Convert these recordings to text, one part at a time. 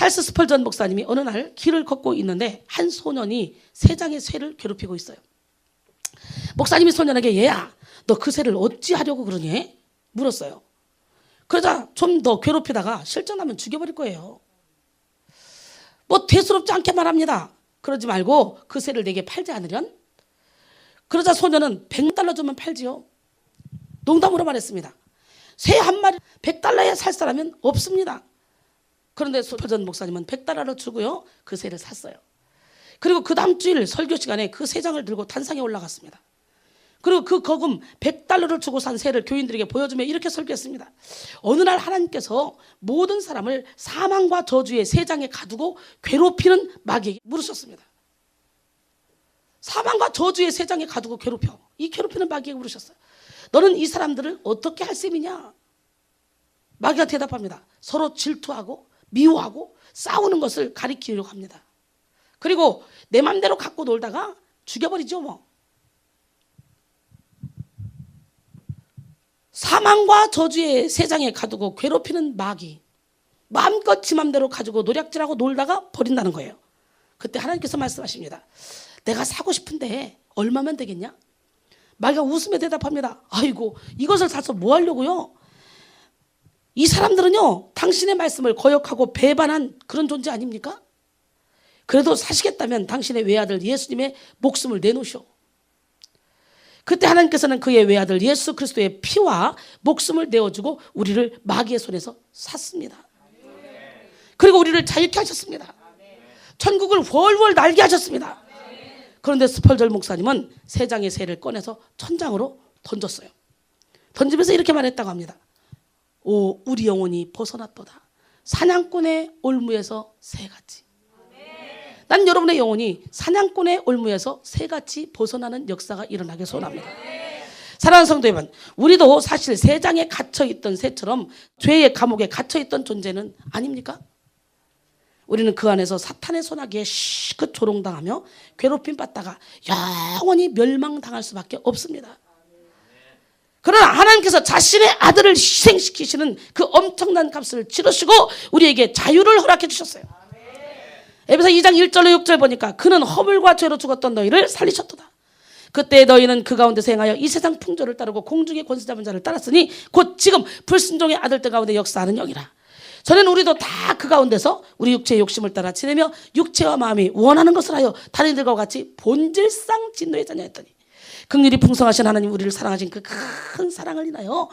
찰스 스펄전 목사님이 어느 날 길을 걷고 있는데 한 소년이 세 장의 쇠를 괴롭히고 있어요. 목사님이 소년에게 얘야 너 그 쇠를 어찌 하려고 그러니? 물었어요. 그러자 좀 더 괴롭히다가 실전하면 죽여버릴 거예요. 뭐 대수롭지 않게 말합니다. 그러지 말고 그 쇠를 내게 팔지 않으련? 그러자 소년은 100달러 주면 팔지요. 농담으로 말했습니다. 새 한 마리 100달러에 살 사람은 없습니다. 그런데 스펄전 목사님은 100달러를 주고요. 그 새를 샀어요. 그리고 그 다음 주일 설교 시간에 그 새 장을 들고 단상에 올라갔습니다. 그리고 그 거금 100달러를 주고 산 새를 교인들에게 보여주며 이렇게 설교했습니다. 어느 날 하나님께서 모든 사람을 사망과 저주의 새 장에 가두고 괴롭히는 마귀에게 물으셨습니다. 사망과 저주의 새 장에 가두고 괴롭혀. 이 괴롭히는 마귀에게 물으셨어요. 너는 이 사람들을 어떻게 할 셈이냐? 마귀가 대답합니다. 서로 질투하고 미워하고 싸우는 것을 가리키려고 합니다. 그리고 내 맘대로 갖고 놀다가 죽여버리죠 뭐. 사망과 저주의 새 장에 가두고 괴롭히는 마귀. 마음껏 지 맘대로 가지고 노략질하고 놀다가 버린다는 거예요. 그때 하나님께서 말씀하십니다. 내가 사고 싶은데 얼마면 되겠냐? 마귀가 웃으며 대답합니다. 아이고 이것을 사서 뭐 하려고요? 이 사람들은요 당신의 말씀을 거역하고 배반한 그런 존재 아닙니까? 그래도 사시겠다면 당신의 외아들 예수님의 목숨을 내놓으시오. 그때 하나님께서는 그의 외아들 예수 그리스도의 피와 목숨을 내어주고 우리를 마귀의 손에서 샀습니다. 그리고 우리를 자유케 하셨습니다. 천국을 훨훨 날게 하셨습니다. 그런데 스펄전 목사님은 세 장의 새를 꺼내서 천장으로 던졌어요. 던지면서 이렇게 말했다고 합니다. 오 우리 영혼이 벗어났도다. 사냥꾼의 올무에서 새같이. 난 여러분의 영혼이 사냥꾼의 올무에서 새같이 벗어나는 역사가 일어나길 소원합니다. 사랑하는 성도 여러분, 우리도 사실 새 장에 갇혀있던 새처럼 죄의 감옥에 갇혀있던 존재는 아닙니까? 우리는 그 안에서 사탄의 소나기에 시컷 조롱당하며 괴롭힘 받다가 영원히 멸망당할 수밖에 없습니다. 그러나 하나님께서 자신의 아들을 희생시키시는 그 엄청난 값을 치르시고 우리에게 자유를 허락해 주셨어요. 에베소 2장 1절로 6절 보니까 그는 허물과 죄로 죽었던 너희를 살리셨도다. 그때 너희는 그 가운데서 행하여 이 세상 풍조를 따르고 공중의 권세 잡은 자를 따랐으니 곧 지금 불순종의 아들들 가운데 역사하는 영이라. 전에는 우리도 다 그 가운데서 우리 육체의 욕심을 따라 지내며 육체와 마음이 원하는 것을 하여 다른 이들과 같이 본질상 진노의 자녀였더니 긍휼이 풍성하신 하나님 우리를 사랑하신 그 큰 사랑을 인하여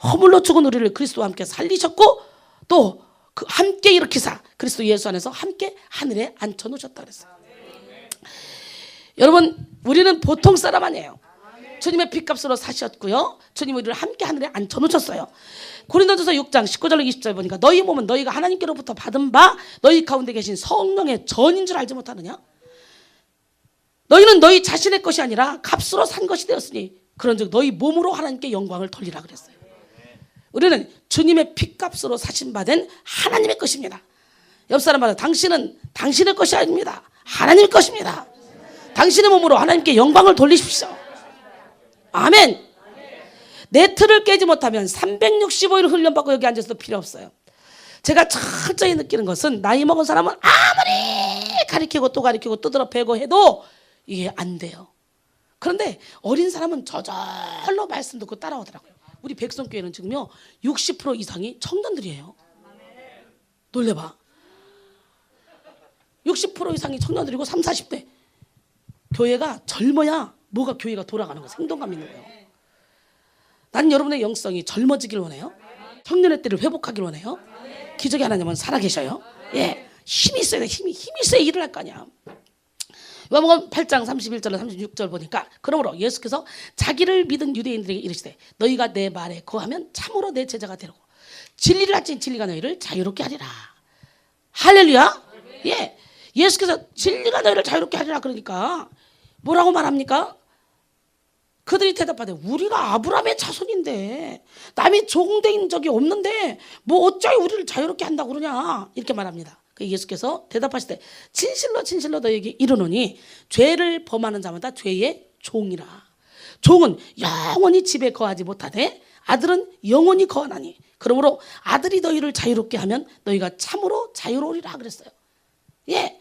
허물로 죽은 우리를 그리스도와 함께 살리셨고 또 그 함께 일으키사 그리스도 예수 안에서 함께 하늘에 앉혀놓으셨다 그랬어요. 여러분 우리는 보통 사람 아니에요. 주님의 핏값으로 사셨고요. 주님 우리를 함께 하늘에 앉혀놓으셨어요. 고린도전서 6장 19절로 20절 보니까 너희 몸은 너희가 하나님께로부터 받은 바 너희 가운데 계신 성령의 전인 줄 알지 못하느냐? 너희는 너희 자신의 것이 아니라 값으로 산 것이 되었으니 그런즉 너희 몸으로 하나님께 영광을 돌리라 그랬어요. 우리는 주님의 핏값으로 사신 바 된 하나님의 것입니다. 옆 사람마다 당신은 당신의 것이 아닙니다. 하나님의 것입니다. 당신의 몸으로 하나님께 영광을 돌리십시오. 아멘. 내 틀을 깨지 못하면 365일 훈련받고 여기 앉아서도 필요 없어요. 제가 철저히 느끼는 것은 나이 먹은 사람은 아무리 가리키고 또 가리키고 두드러 패고 해도 이게 안 돼요. 그런데 어린 사람은 저절로 말씀 듣고 따라오더라고요. 우리 백성교회는 지금요 60% 이상이 청년들이에요. 놀래봐. 60% 이상이 청년들이고 30, 40대. 교회가 젊어야 뭐가 교회가 돌아가는 거예요. 생동감 있는 거예요. 난 여러분의 영성이 젊어지길 원해요. 청년의 때를 회복하길 원해요. 기적의 하나님은 살아계셔요. 예, 힘이 있어야 돼. 힘이 있어야 일을 할 거 아니야. 요한복음 8장 31절로 36절 보니까 그러므로 예수께서 자기를 믿은 유대인들에게 이르시되 너희가 내 말에 거하면 참으로 내 제자가 되고 진리를 알지 진리가 너희를 자유롭게 하리라. 할렐루야. 예, 예수께서 진리가 너희를 자유롭게 하리라 그러니까 뭐라고 말합니까? 그들이 대답하되 우리가 아브라함의 자손인데 남이 종된 적이 없는데 뭐 어쩌이 우리를 자유롭게 한다고 그러냐 이렇게 말합니다. 예수께서 대답하시되 진실로 진실로 너희에게 이르노니 죄를 범하는 자마다 죄의 종이라. 종은 영원히 집에 거하지 못하되 아들은 영원히 거하나니 그러므로 아들이 너희를 자유롭게 하면 너희가 참으로 자유로우리라 그랬어요. 예.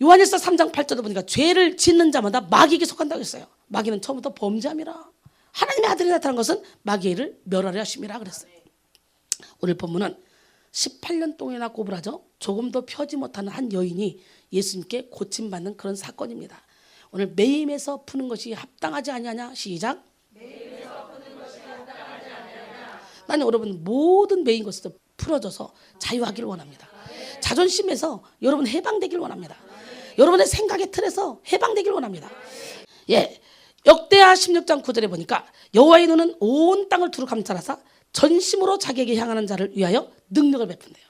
요한일서 3장 8절에 보니까 죄를 짓는 자마다 마귀에게 속한다고 했어요. 마귀는 처음부터 범죄함이라. 하나님의 아들이 나타난 것은 마귀를 멸하려 하심이라 그랬어요. 오늘 본문은 18년 동안이나 꼬부라져 조금도 펴지 못하는 한 여인이 예수님께 고침받는 그런 사건입니다. 오늘 매임에서 푸는 것이 합당하지 아니하냐. 시작. 매임에서 푸는 것이 합당하지 아니하냐. 나는 여러분 모든 매인 것에서 풀어져서 자유하기를 원합니다. 자존심에서 여러분 해방되기를 원합니다. 여러분의 생각의 틀에서 해방되기를 원합니다. 예, 역대하 16장 9절에 보니까 여호와의 눈은 온 땅을 두루 감찰하사 전심으로 자기에게 향하는 자를 위하여 능력을 베푼대요.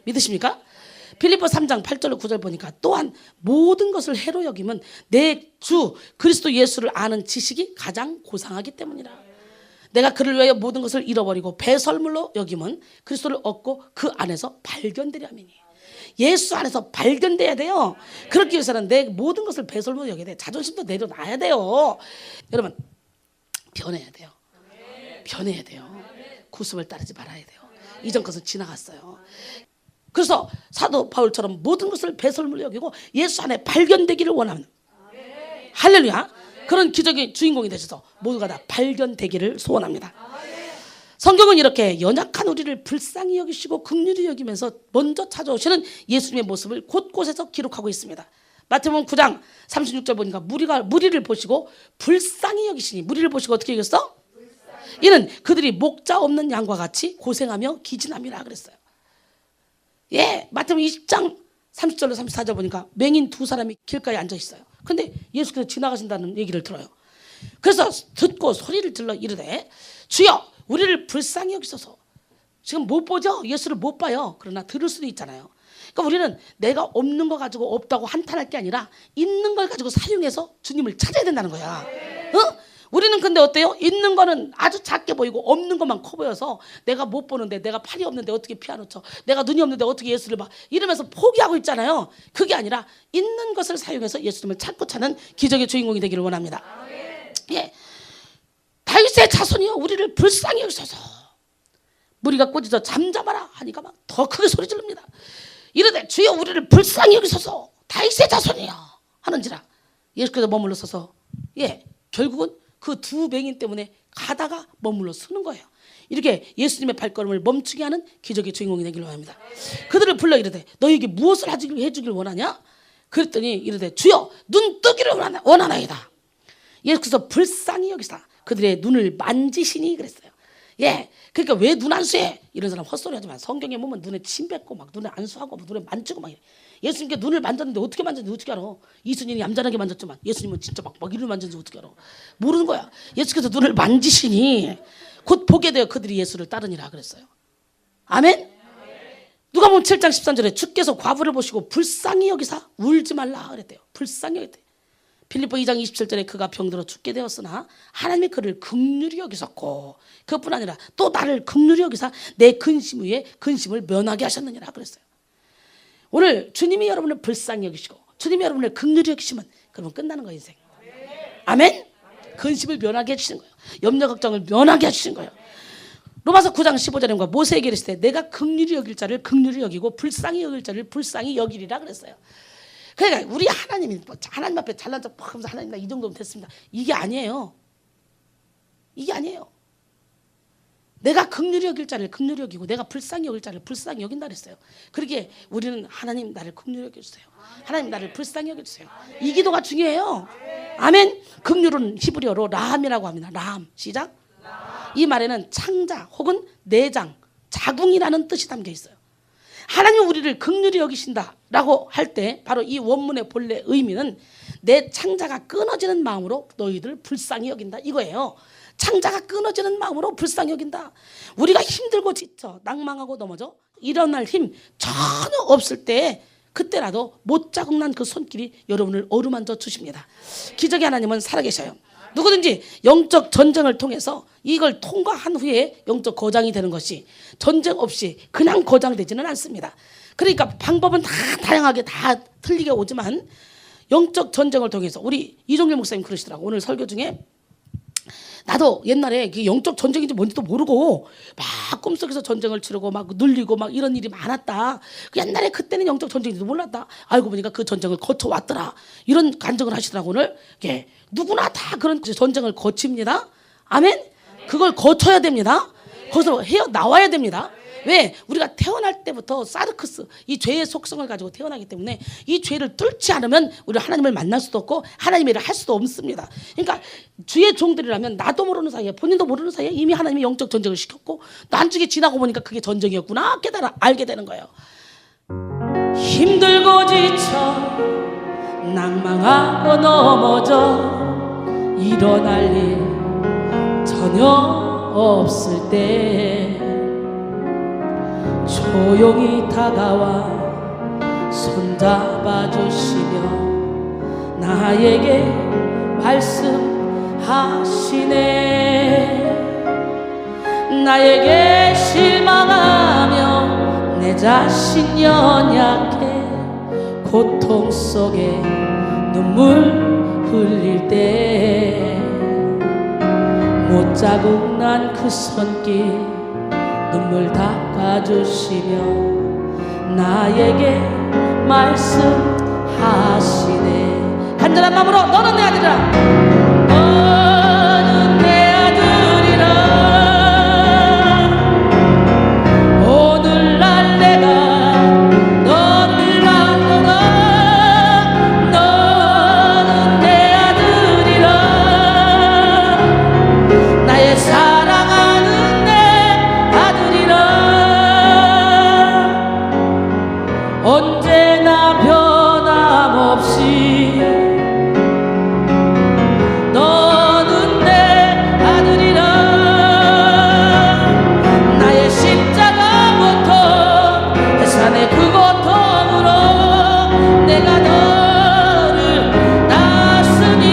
믿으십니까? 빌립보 3장 8절로 9절 보니까 또한 모든 것을 해로 여기면 내 주 그리스도 예수를 아는 지식이 가장 고상하기 때문이라. 내가 그를 위하여 모든 것을 잃어버리고 배설물로 여기면 그리스도를 얻고 그 안에서 발견되려 함이니. 예수 안에서 발견돼야 돼요. 그렇기 위해서는 내 모든 것을 배설물로 여겨야 돼. 자존심도 내려놔야 돼요. 여러분 변해야 돼요. 변해야 돼요. 구습을 따르지 말아야 돼요. 이전 것은 지나갔어요. 그래서 사도 바울처럼 모든 것을 배설물로 여기고 예수 안에 발견되기를 원하는 할렐루야. 그런 기적의 주인공이 되셔서 모두가 다 발견되기를 소원합니다. 성경은 이렇게 연약한 우리를 불쌍히 여기시고 긍휼히 여기면서 먼저 찾아오시는 예수님의 모습을 곳곳에서 기록하고 있습니다. 마태복음 9장 36절 보니까 무리를 보시고 불쌍히 여기시니. 무리를 보시고 어떻게 여겼어? 이는 그들이 목자 없는 양과 같이 고생하며 기진함이라 그랬어요. 예, 마태복음 20장 30절로 34절 보니까 맹인 두 사람이 길가에 앉아 있어요. 근데 예수께서 지나가신다는 얘기를 들어요. 그래서 듣고 소리를 질러 이르되 주여 우리를 불쌍히 여기소서. 지금 못 보죠? 예수를 못 봐요. 그러나 들을 수도 있잖아요. 그러니까 우리는 내가 없는 거 가지고 없다고 한탄할 게 아니라 있는 걸 가지고 사용해서 주님을 찾아야 된다는 거야. 어? 우리는 근데 어때요? 있는 거는 아주 작게 보이고 없는 것만 커 보여서 내가 못 보는데, 내가 팔이 없는데 어떻게 피아노 쳐, 내가 눈이 없는데 어떻게 예수를 봐, 이러면서 포기하고 있잖아요. 그게 아니라 있는 것을 사용해서 예수님을 찾고 찾는 기적의 주인공이 되기를 원합니다. 예, 다윗의 자손이여 우리를 불쌍히 여기소서. 무리가 꾸짖어 잠잠하라 하니까 막 더 크게 소리 지릅니다. 이르되 주여 우리를 불쌍히 여기소서 다윗의 자손이여 하는지라. 예수께서 머물러 서서 결국은 그 두 맹인 때문에 가다가 머물러 서는 거예요. 이렇게 예수님의 발걸음을 멈추게 하는 기적의 주인공이 되기를 원합니다. 그들을 불러 이르되 너희에게 무엇을 해주길 원하냐? 그랬더니 이르되 주여 눈 뜨기를 원하나이다. 예수께서 불쌍히 여기사 그들의 눈을 만지시니 그랬어요. 예, 그러니까 왜 눈 안수해? 이런 사람 헛소리하지만 성경에 보면 눈에 침 뱉고 막 눈에 안수하고 눈에 만지고 막 이래. 예수님께 눈을 만졌는데 어떻게 만졌는지 어떻게 알아? 이순신이 얌전하게 만졌지만 예수님은 진짜 막 이를 만졌는지 어떻게 알아? 모르는 거야. 예수께서 눈을 만지시니 곧 보게 되어 그들이 예수를 따르니라 그랬어요. 아멘? 누가 보면 7장 13절에 주께서 과부를 보시고 불쌍히 여기사 울지 말라 그랬대요. 불쌍히 여겼대요. 빌립보 2장 27절에 그가 병들어 죽게 되었으나 하나님이 그를 긍휼히 여기셨고 그것뿐 아니라 또 나를 긍휼히 여기사 내 근심 위에 근심을 면하게 하셨느니라 그랬어요. 오늘 주님이 여러분을 불쌍히 여기시고 주님이 여러분을 긍휼히 여기시면 그러면 끝나는 거예요. 인생. 아멘? 근심을 면하게 해주시는 거예요. 염려 걱정을 면하게 해주시는 거예요. 로마서 9장 15절에 모세에게 이르시되 내가 긍휼히 여길 자를 긍휼히 여기고 불쌍히 여길 자를 불쌍히 여기리라 그랬어요. 그러니까 우리 하나님이 하나님 앞에 잘난 척 하면서 하나님 나 이 정도면 됐습니다. 이게 아니에요. 이게 아니에요. 내가 긍휼히 여길 자를 긍휼히 여기고 내가 불쌍히 여길 자를 불쌍히 여긴다 그랬어요. 그러기에 우리는 하나님 나를 긍휼히 여겨주세요. 하나님 나를 불쌍히 여겨주세요. 이 기도가 중요해요. 아멘. 긍휼은 히브리어로 라함이라고 합니다. 라함. 시작. 이 말에는 창자 혹은 내장, 자궁이라는 뜻이 담겨 있어요. 하나님이 우리를 긍휼히 여기신다라고 할 때 바로 이 원문의 본래 의미는 내 창자가 끊어지는 마음으로 너희들 불쌍히 여긴다 이거예요. 창자가 끊어지는 마음으로 불쌍히 여긴다. 우리가 힘들고 지쳐 낭망하고 넘어져 일어날 힘 전혀 없을 때 그때라도 못 자국난 그 손길이 여러분을 어루만져 주십니다. 기적의 하나님은 살아계셔요. 누구든지 영적 전쟁을 통해서 이걸 통과한 후에 영적 거장이 되는 것이 전쟁 없이 그냥 거장되지는 않습니다. 그러니까 방법은 다 다양하게 다 틀리게 오지만 영적 전쟁을 통해서 우리 이종길 목사님 그러시더라고. 오늘 설교 중에 나도 옛날에 그 영적 전쟁인지 뭔지도 모르고 막 꿈속에서 전쟁을 치르고 막 눌리고 막 이런 일이 많았다. 그 옛날에 그때는 영적 전쟁인지도 몰랐다. 알고 보니까 그 전쟁을 거쳐왔더라. 이런 간증을 하시더라고. 오늘 예, 누구나 다 그런 전쟁을 거칩니다. 아멘. 그걸 거쳐야 됩니다. 거기서 헤어나와야 됩니다. 왜? 우리가 태어날 때부터 사르크스, 이 죄의 속성을 가지고 태어나기 때문에 이 죄를 뚫지 않으면 우리가 하나님을 만날 수도 없고 하나님의 일을 할 수도 없습니다. 그러니까 주의 종들이라면 나도 모르는 사이에, 본인도 모르는 사이에 이미 하나님이 영적 전쟁을 시켰고 나중에 지나고 보니까 그게 전쟁이었구나 깨달아 알게 되는 거예요. 힘들고 지쳐 낭망하고 넘어져 일어날 일 전혀 없을 때 조용히 다가와 손잡아 주시며 나에게 말씀하시네. 나에게 실망하며 내 자신 연약해 고통 속에 눈물 흘릴 때 못자국 난 그 손길 눈물 닦아주시며 나에게 말씀하시네. 간절한 마음으로 너는 내 아들이라, 너는 내 아들이라. 오늘날 내가 너를 안노라. 너는 내 아들이라. 나의 사랑하는 내 아들이라. 언제나 변함없이 너는 내 아들이라. 나의 십자가 고통 해산의 그 고통으로 내가 너를 낳았으니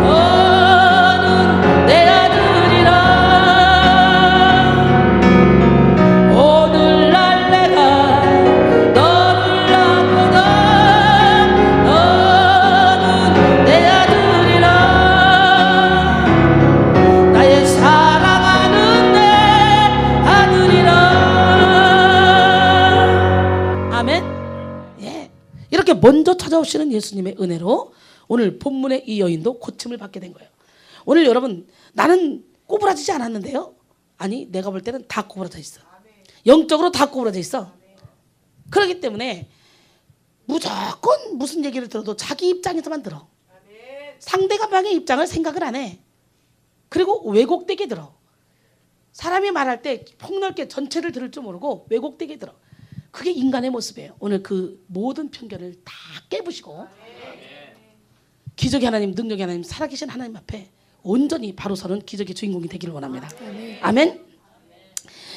너는 내 아들이라. 오늘날 내가 너를 낳고다. 너는 내 아들이라. 나의 사랑하는 내 아들이라. 아멘. 예, 이렇게 먼저 찾아오시는 예수님의 은혜로 오늘 본문의 이 여인도 고침을 받게 된 거예요. 오늘 여러분, 나는 꼬부라지지 않았는데요. 아니, 내가 볼 때는 다 꼬부라져 있어. 영적으로 다 꼬부라져 있어. 그렇기 때문에 무조건 무슨 얘기를 들어도 자기 입장에서만 들어. 상대방의 입장을 생각을 안 해. 그리고 왜곡되게 들어. 사람이 말할 때 폭넓게 전체를 들을 줄 모르고 왜곡되게 들어. 그게 인간의 모습이에요. 오늘 그 모든 편견을 다 깨부시고 기적의 하나님, 능력의 하나님, 살아계신 하나님 앞에 온전히 바로 서는 기적의 주인공이 되기를 원합니다. 아멘.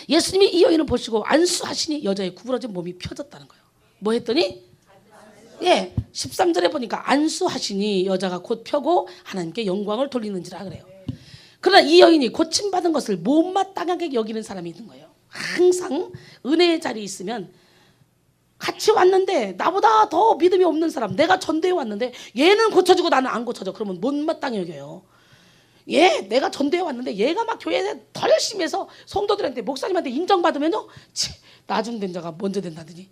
예수님이 이 여인을 보시고 안수하시니 여자의 구부러진 몸이 펴졌다는 거예요. 뭐 했더니? 예, 13절에 보니까 안수하시니 여자가 곧 펴고 하나님께 영광을 돌리는지라 그래요. 그러나 이 여인이 고침받은 것을 못마땅하게 여기는 사람이 있는 거예요. 항상 은혜의 자리에 있으면 같이 왔는데 나보다 더 믿음이 없는 사람, 내가 전도해 왔는데 얘는 고쳐지고 나는 안 고쳐져. 그러면 못마땅히 여겨요. 내가 전도해 왔는데 얘가 막 교회에 더 열심히 해서 성도들한테, 목사님한테 인정받으면요, 나중된 자가 먼저 된다더니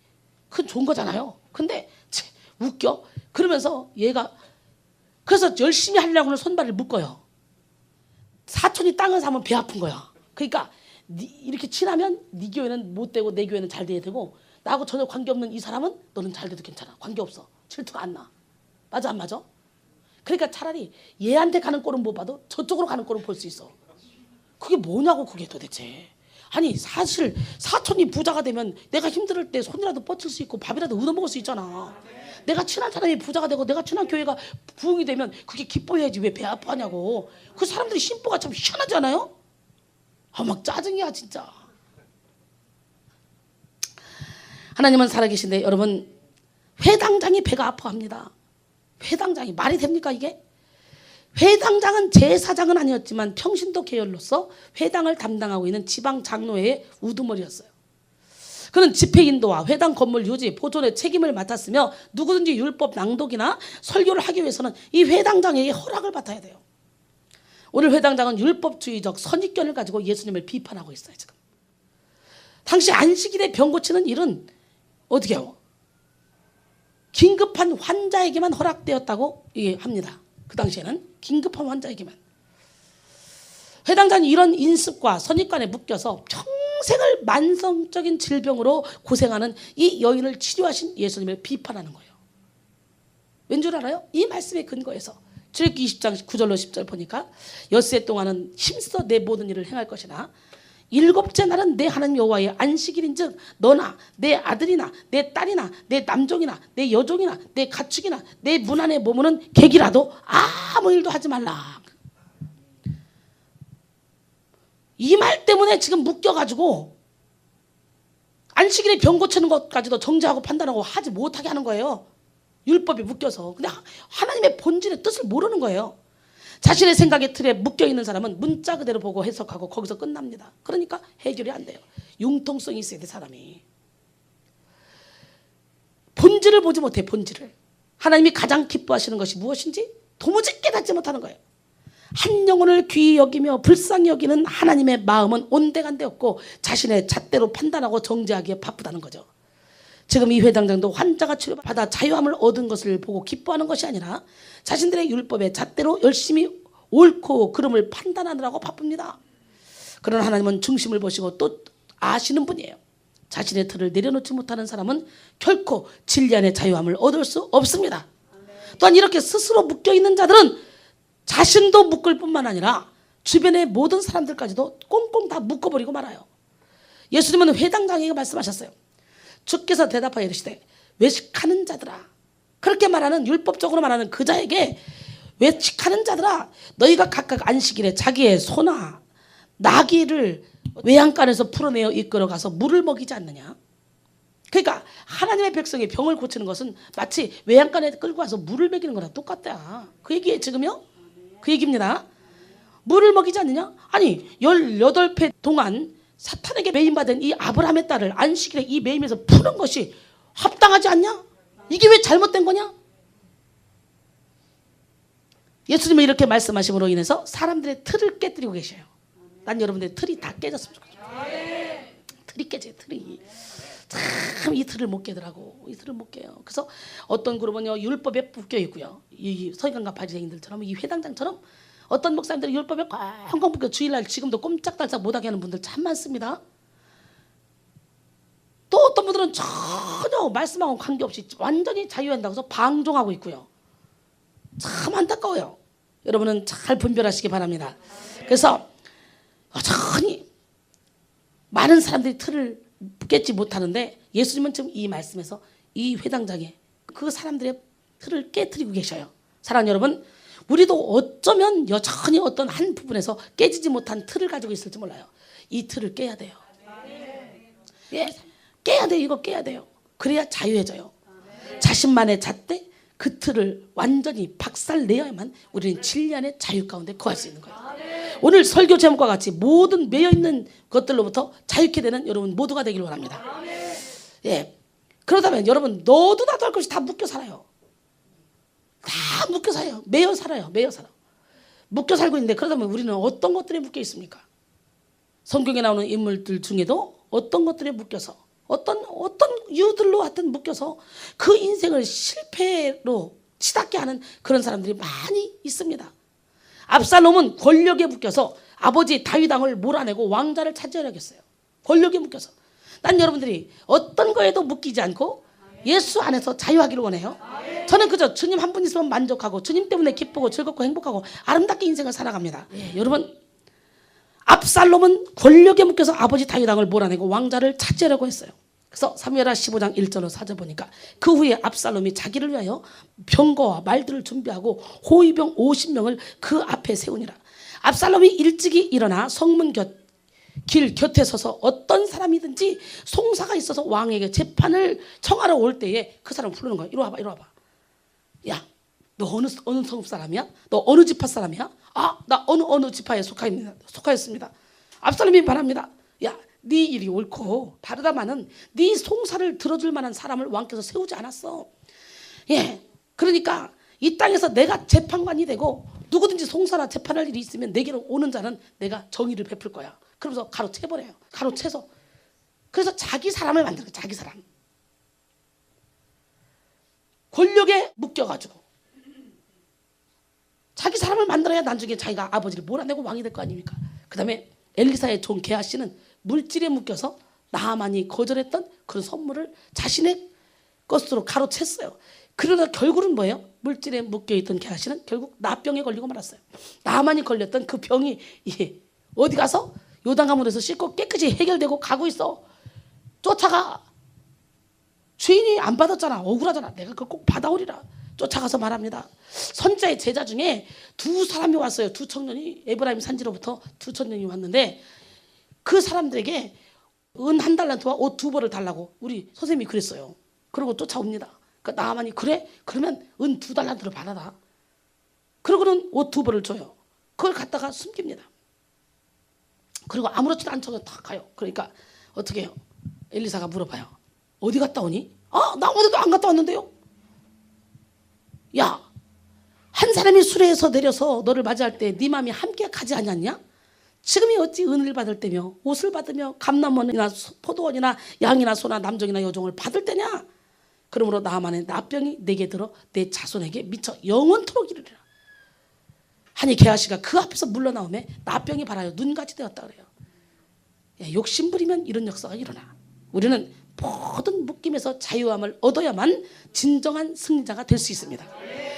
그건 좋은 거잖아요. 근데 웃겨. 그러면서 얘가 그래서 열심히 하려고는 손발을 묶어요. 사촌이 땅을 사면 배 아픈 거야. 그러니까 이렇게 친하면 네 교회는 못 되고 내 교회는 잘 돼야 되고, 나하고 전혀 관계없는 이 사람은 너는 잘 돼도 괜찮아. 관계없어. 질투가 안 나. 맞아 안 맞아? 그러니까 차라리 얘한테 가는 꼴은 못 봐도 저쪽으로 가는 꼴은 볼 수 있어. 그게 뭐냐고 그게 도대체. 아니 사실 사촌이 부자가 되면 내가 힘들 때 손이라도 뻗칠 수 있고 밥이라도 얻어먹을 수 있잖아. 내가 친한 사람이 부자가 되고 내가 친한 교회가 부흥이 되면 그게 기뻐해야지 왜 배 아파하냐고. 그 사람들이 심보가 참 희한하지 않아요? 막 짜증이야 진짜. 하나님은 살아계신데 여러분, 회당장이 배가 아파합니다. 회당장이 말이 됩니까 이게? 회당장은 제사장은 아니었지만 평신도 계열로서 회당을 담당하고 있는 지방 장로회의 우두머리였어요. 그는 집회 인도와 회당 건물 유지, 보존의 책임을 맡았으며 누구든지 율법 낭독이나 설교를 하기 위해서는 이 회당장에게 허락을 받아야 돼요. 오늘 회당장은 율법주의적 선입견을 가지고 예수님을 비판하고 있어요. 지금 당시 안식일에 병 고치는 일은 어떻게 해요? 긴급한 환자에게만 허락되었다고 합니다. 그 당시에는 긴급한 환자에게만. 회당장이 이런 인습과 선입관에 묶여서 평생을 만성적인 질병으로 고생하는 이 여인을 치료하신 예수님을 비판하는 거예요. 왠 줄 알아요? 이 말씀에 근거해서 출애굽기 20장 9절로 10절 보니까 엿새 동안은 힘써 내 모든 일을 행할 것이나 일곱째 날은 내 하나님 여호와의 안식일인즉 너나 내 아들이나 내 딸이나 내 남종이나 내 여종이나 내 가축이나 내 문 안에 머무는 객이라도 아무 일도 하지 말라. 이 말 때문에 지금 묶여가지고 안식일에 병 고치는 것까지도 정죄하고 판단하고 하지 못하게 하는 거예요. 율법에 묶여서. 근데 하나님의 본질의 뜻을 모르는 거예요. 자신의 생각의 틀에 묶여있는 사람은 문자 그대로 보고 해석하고 거기서 끝납니다. 그러니까 해결이 안 돼요. 융통성이 있어야 돼, 사람이. 본질을 보지 못해, 본질을. 하나님이 가장 기뻐하시는 것이 무엇인지 도무지 깨닫지 못하는 거예요. 한 영혼을 귀히 여기며 불쌍히 여기는 하나님의 마음은 온데간데 없고 자신의 잣대로 판단하고 정죄하기에 바쁘다는 거죠. 지금 이 회당장도 환자가 치료받아 자유함을 얻은 것을 보고 기뻐하는 것이 아니라 자신들의 율법의 잣대로 열심히 옳고 그름을 판단하느라고 바쁩니다. 그러나 하나님은 중심을 보시고 또 아시는 분이에요. 자신의 틀을 내려놓지 못하는 사람은 결코 진리 안의 자유함을 얻을 수 없습니다. 또한 이렇게 스스로 묶여있는 자들은 자신도 묶을 뿐만 아니라 주변의 모든 사람들까지도 꽁꽁 다 묶어버리고 말아요. 예수님은 회당장에게 말씀하셨어요. 주께서 대답하여 이르시되 외식하는 자들아, 그렇게 말하는 율법적으로 말하는 그 자에게 외식하는 자들아, 너희가 각각 안식일에 자기의 소나 나귀를 외양간에서 풀어내어 이끌어가서 물을 먹이지 않느냐. 그러니까 하나님의 백성이 병을 고치는 것은 마치 외양간에 끌고 가서 물을 먹이는 거랑 똑같다. 그 얘기에 지금요? 그 얘기입니다. 물을 먹이지 않느냐? 아니 18회 동안 사탄에게 매임받은 이 아브라함의 딸을 안식일에 이 매임에서 푸는 것이 합당하지 않냐? 이게 왜 잘못된 거냐? 예수님은 이렇게 말씀하심으로 인해서 사람들의 틀을 깨뜨리고 계셔요. 난 여러분들의 틀이 다 깨졌으면 좋겠어요. 틀이 깨져요. 틀이. 참 이 틀을 못 깨더라고. 이 틀을 못 깨요. 그래서 어떤 그룹은요 율법에 묶여 있고요. 이 서기관과 바리새인들처럼 이 회당장처럼 어떤 목사님들이 율법에 꽝꽝 묶여 주일날 지금도 꼼짝달싹 못하게 하는 분들 참 많습니다. 또 어떤 분들은 전혀 말씀하고 관계없이 완전히 자유한다고 해서 방종하고 있고요. 참 안타까워요. 여러분은 잘 분별하시기 바랍니다. 그래서 여전히 많은 사람들이 틀을 깨지 못하는데 예수님은 지금 이 말씀에서 이 회당장에 그 사람들의 틀을 깨뜨리고 계셔요. 사랑하는 여러분, 우리도 어쩌면 여전히 어떤 한 부분에서 깨지지 못한 틀을 가지고 있을지 몰라요. 이 틀을 깨야 돼요. 예, 깨야 돼요. 이거 깨야 돼요. 그래야 자유해져요. 자신만의 잣대 그 틀을 완전히 박살내야만 우리는 진리 안의 자유 가운데 거할 수 있는 거예요. 오늘 설교 제목과 같이 모든 매여있는 것들로부터 자유케 되는 여러분 모두가 되길 원합니다. 예, 그러다면 여러분 너도 나도 할 것이 다 묶여 살아요. 다 묶여 살아요. 매여 살아요. 매여 살아. 묶여 살고 있는데 그러다면 우리는 어떤 것들에 묶여 있습니까? 성경에 나오는 인물들 중에도 어떤 것들에 묶여서 어떤 이유들로 하여튼 묶여서 그 인생을 실패로 치닫게 하는 그런 사람들이 많이 있습니다. 압살롬은 권력에 묶여서 아버지 다윗 왕을 몰아내고 왕자를 차지하려겠어요. 권력에 묶여서. 난 여러분들이 어떤 거에도 묶이지 않고 예수 안에서 자유하기를 원해요. 저는 그저 주님 한 분 있으면 만족하고 주님 때문에 기쁘고 즐겁고 행복하고 아름답게 인생을 살아갑니다. 예, 여러분, 압살롬은 권력에 묶여서 아버지 다윗 왕을 몰아내고 왕자를 차지하려고 했어요. 그래서 사무엘하 15장 1절로 4절 보니까 그 후에 압살롬이 자기를 위하여 병거와 말들을 준비하고 호위병 50명을 그 앞에 세우니라. 압살롬이 일찍이 일어나 성문 길 곁에 서서 어떤 사람이든지 송사가 있어서 왕에게 재판을 청하러 올 때에 그 사람을 부르는 거야. 이리 와봐, 이리 와봐. 야, 너 어느 성읍 사람이야? 너 어느 지파 사람이야? 아, 나 어느 지파에 속하였습니다. 압살롬이 말합니다. 야, 네 일이 옳고 바르다마는 네 송사를 들어줄 만한 사람을 왕께서 세우지 않았어. 예, 그러니까 이 땅에서 내가 재판관이 되고 누구든지 송사나 재판할 일이 있으면 내게로 오는 자는 내가 정의를 베풀 거야. 그러면서 가로채버려요. 가로채서 그래서 자기 사람을 만드는 거야. 자기 사람. 권력에 묶여가지고 자기 사람을 만들어야 나중에 자기가 아버지를 몰아내고 왕이 될 거 아닙니까? 그 다음에 엘리사의 종 게하시는 물질에 묶여서 나하만이 거절했던 그런 선물을 자신의 것으로 가로챘어요. 그러다 결국은 뭐예요? 물질에 묶여있던 게하시는 결국 나병에 걸리고 말았어요. 나하만이 걸렸던 그 병이 어디 가서 요단강물에서 씻고 깨끗이 해결되고 가고 있어. 쫓아가. 주인이 안 받았잖아. 억울하잖아. 내가 그걸 꼭 받아오리라. 쫓아가서 말합니다. 선자의 제자 중에 두 사람이 왔어요. 두 청년이 에브라임 산지로부터 두 청년이 왔는데 그 사람들에게 은 1달란트와 옷 2벌을 달라고 우리 선생님이 그랬어요. 그러고 쫓아옵니다. 그러니까 나하만이 그래? 그러면 은 2달란트를 받아라. 그러고는 옷 2벌을 줘요. 그걸 갖다가 숨깁니다. 그리고 아무렇지도 않죠. 다 가요. 그러니까 어떻게 해요? 엘리사가 물어봐요. 어디 갔다 오니? 나 어디도 안 갔다 왔는데요. 야, 한 사람이 수레에서 내려서 너를 맞이할 때 네 마음이 함께 가지 않았냐? 지금이 어찌 은혜를 받을 때며 옷을 받으며 감람원이나 포도원이나 양이나 소나 남종이나 여종을 받을 때냐? 그러므로 나만의 나병이 내게 들어 내 자손에게 미쳐 영원토록 이르리라. 하니 게하시가 그 앞에서 물러나오매 나병이 발하여 눈같이 되었다 그래요. 야, 욕심부리면 이런 역사가 일어나. 우리는 모든 묶임에서 자유함을 얻어야만 진정한 승리자가 될 수 있습니다.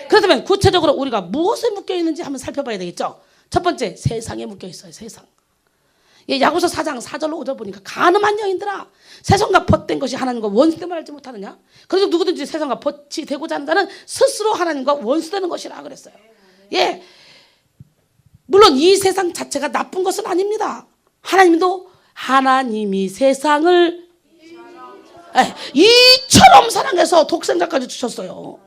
그렇다면 구체적으로 우리가 무엇에 묶여 있는지 한번 살펴봐야 되겠죠. 첫 번째, 세상에 묶여 있어요. 세상. 야고보서 4장 4절로 5절 보니까 가늠한 여인들아, 세상과 벗된 것이 하나님과 원수됨을 알지 못하느냐? 그래서 누구든지 세상과 벗이 되고자 하는 자는 스스로 하나님과 원수되는 것이라 그랬어요. 예, 물론 이 세상 자체가 나쁜 것은 아닙니다. 하나님이 세상을 이처럼 사랑해서 독생자까지 주셨어요.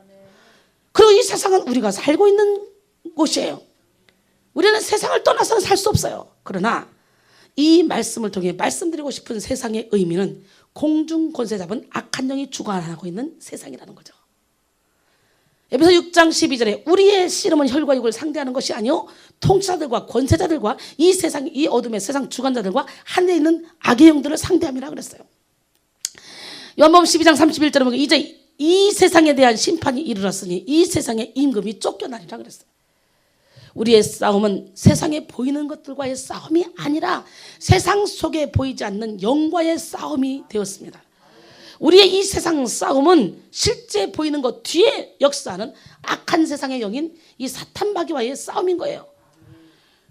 그리고 이 세상은 우리가 살고 있는 곳이에요. 우리는 세상을 떠나서는 살 수 없어요. 그러나 이 말씀을 통해 말씀드리고 싶은 세상의 의미는 공중 권세 잡은 악한 영이 주관하고 있는 세상이라는 거죠. 에베소 6장 12절에 우리의 씨름은 혈과 육을 상대하는 것이 아니요 통치자들과 권세자들과 이 세상 이 어둠의 세상 주관자들과 하늘에 있는 악의 영들을 상대함이라 그랬어요. 요한복음 12장 31절에 보면 이제 이 세상에 대한 심판이 이르렀으니 이 세상의 임금이 쫓겨나리라 그랬어요. 우리의 싸움은 세상에 보이는 것들과의 싸움이 아니라 세상 속에 보이지 않는 영과의 싸움이 되었습니다. 우리의 이 세상 싸움은 실제 보이는 것 뒤에 역사하는 악한 세상의 영인 이 사탄 마귀와의 싸움인 거예요.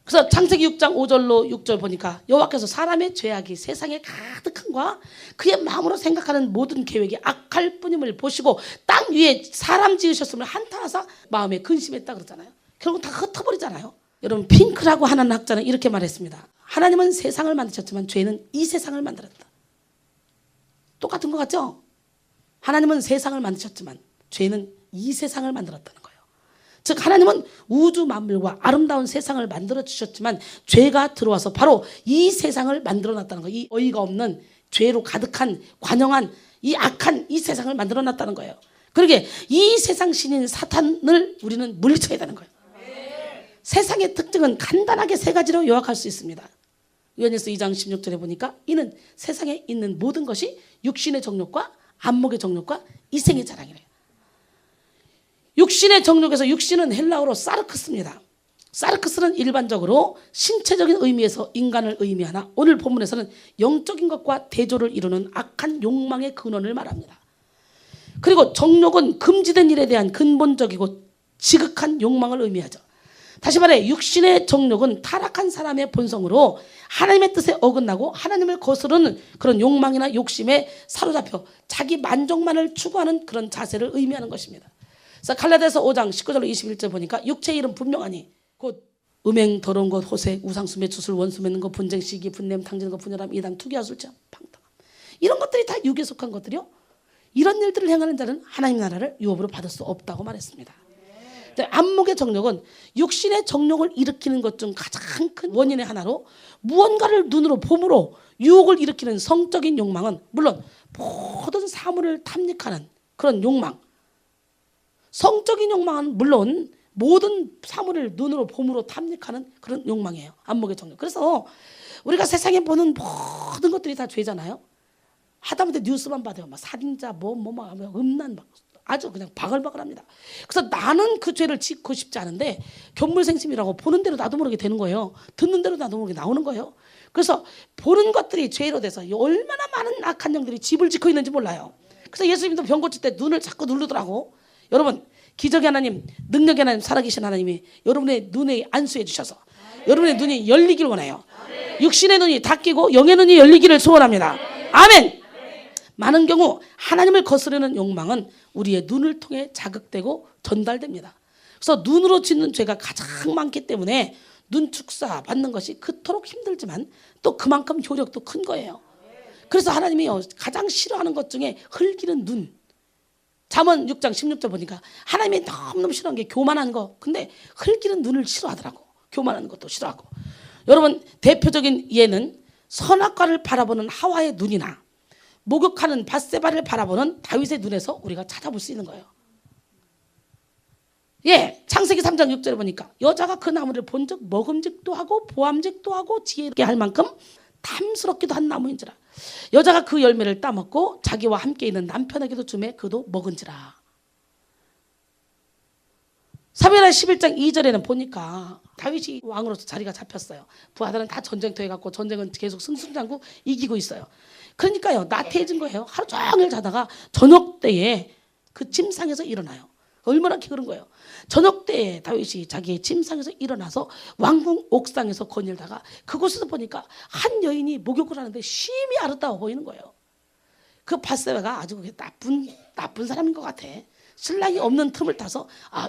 그래서 창세기 6장 5절로 6절 보니까 여호와께서 사람의 죄악이 세상에 가득한과 그의 마음으로 생각하는 모든 계획이 악할 뿐임을 보시고 땅 위에 사람 지으셨음을 한탄하사 마음에 근심했다 그러잖아요. 결국 다 흩어버리잖아요. 여러분, 핑크라고 하는 학자는 이렇게 말했습니다. 하나님은 세상을 만드셨지만 죄는 이 세상을 만들었다. 똑같은 것 같죠? 하나님은 세상을 만드셨지만 죄는 이 세상을 만들었다는 거예요. 즉 하나님은 우주 만물과 아름다운 세상을 만들어 주셨지만 죄가 들어와서 바로 이 세상을 만들어 놨다는 거예요. 이 어이가 없는 죄로 가득한 관영한 이 악한 이 세상을 만들어 놨다는 거예요. 그러게 이 세상 신인 사탄을 우리는 물리쳐야 되는 거예요. 세상의 특징은 간단하게 3가지로 요약할 수 있습니다. 요한일서 2장 16절에 보니까 이는 세상에 있는 모든 것이 육신의 정욕과 안목의 정욕과 이생의 자랑이래요. 육신의 정욕에서 육신은 헬라어로 사르크스입니다. 사르크스는 일반적으로 신체적인 의미에서 인간을 의미하나 오늘 본문에서는 영적인 것과 대조를 이루는 악한 욕망의 근원을 말합니다. 그리고 정욕은 금지된 일에 대한 근본적이고 지극한 욕망을 의미하죠. 다시 말해 육신의 정욕은 타락한 사람의 본성으로 하나님의 뜻에 어긋나고 하나님을 거스르는 그런 욕망이나 욕심에 사로잡혀 자기 만족만을 추구하는 그런 자세를 의미하는 것입니다. 그래서 갈라디아서 5장 19절로 21절 보니까 육체의 일은 분명하니 곧 음행, 더러운 것, 호색, 우상수, 매추술, 원수 맺는 것, 분쟁, 시기, 분냄, 탕지는 것, 분열함, 이단, 투기와 술취함, 방탕함, 이런 것들이 다 육에 속한 것들이요. 이런 일들을 행하는 자는 하나님 나라를 유업으로 받을 수 없다고 말했습니다. 안목의 정욕은 육신의 정욕을 일으키는 것 중 가장 큰 원인의 하나로 무언가를 눈으로 봄으로 유혹을 일으키는 성적인 욕망은 물론 모든 사물을 탐닉하는 그런 욕망, 성적인 욕망은 물론 모든 사물을 눈으로 봄으로 탐닉하는 그런 욕망이에요. 안목의 정욕. 그래서 우리가 세상에 보는 모든 것들이 다 죄잖아요. 하다못해 뉴스만 봐도요, 막 살인자, 음란, 막 아주 그냥 바글바글합니다. 그래서 나는 그 죄를 짓고 싶지 않은데 견물생심이라고 보는 대로 나도 모르게 되는 거예요. 듣는 대로 나도 모르게 나오는 거예요. 그래서 보는 것들이 죄로 돼서 얼마나 많은 악한 영들이 집을 짓고 있는지 몰라요. 그래서 예수님도 병 고칠 때 눈을 자꾸 누르더라고. 여러분, 기적의 하나님, 능력의 하나님, 살아계신 하나님이 여러분의 눈에 안수해 주셔서 여러분의 눈이 열리길 원해요. 육신의 눈이 닫히고 영의 눈이 열리기를 소원합니다. 아멘. 많은 경우 하나님을 거스르는 욕망은 우리의 눈을 통해 자극되고 전달됩니다. 그래서 눈으로 짓는 죄가 가장 많기 때문에 눈 축사 받는 것이 그토록 힘들지만 또 그만큼 효력도 큰 거예요. 그래서 하나님이 가장 싫어하는 것 중에 흘기는 눈. 잠언 6장 16절 보니까 하나님이 너무너무 싫어하는 게 교만한 거. 근데 흘기는 눈을 싫어하더라고. 교만한 것도 싫어하고. 여러분, 대표적인 예는 선악과를 바라보는 하와의 눈이나 목욕하는 밧세바를 바라보는 다윗의 눈에서 우리가 찾아볼 수 있는 거예요. 예, 창세기 3장 6절에 보니까 여자가 그 나무를 본즉 먹음직도 하고 보암직도 하고 지혜롭게 할 만큼 탐스럽기도 한 나무인지라. 여자가 그 열매를 따먹고 자기와 함께 있는 남편에게도 주매 그도 먹은지라. 사무엘하 11장 2절에는 보니까 다윗이 왕으로서 자리가 잡혔어요. 부하들은 다 전쟁터에 갔고 전쟁은 계속 승승장구 이기고 있어요. 그러니까요, 나태해진 거예요. 하루 종일 자다가 저녁 때에 그 침상에서 일어나요. 얼마나 게으른 거예요. 저녁 때에 다윗이 자기의 침상에서 일어나서 왕궁 옥상에서 거닐다가 그곳에서 보니까 한 여인이 목욕을 하는데 심히 아름다워 보이는 거예요. 그 밧세바가 아주 나쁜 사람인 것 같아. 신랑이 없는 틈을 타서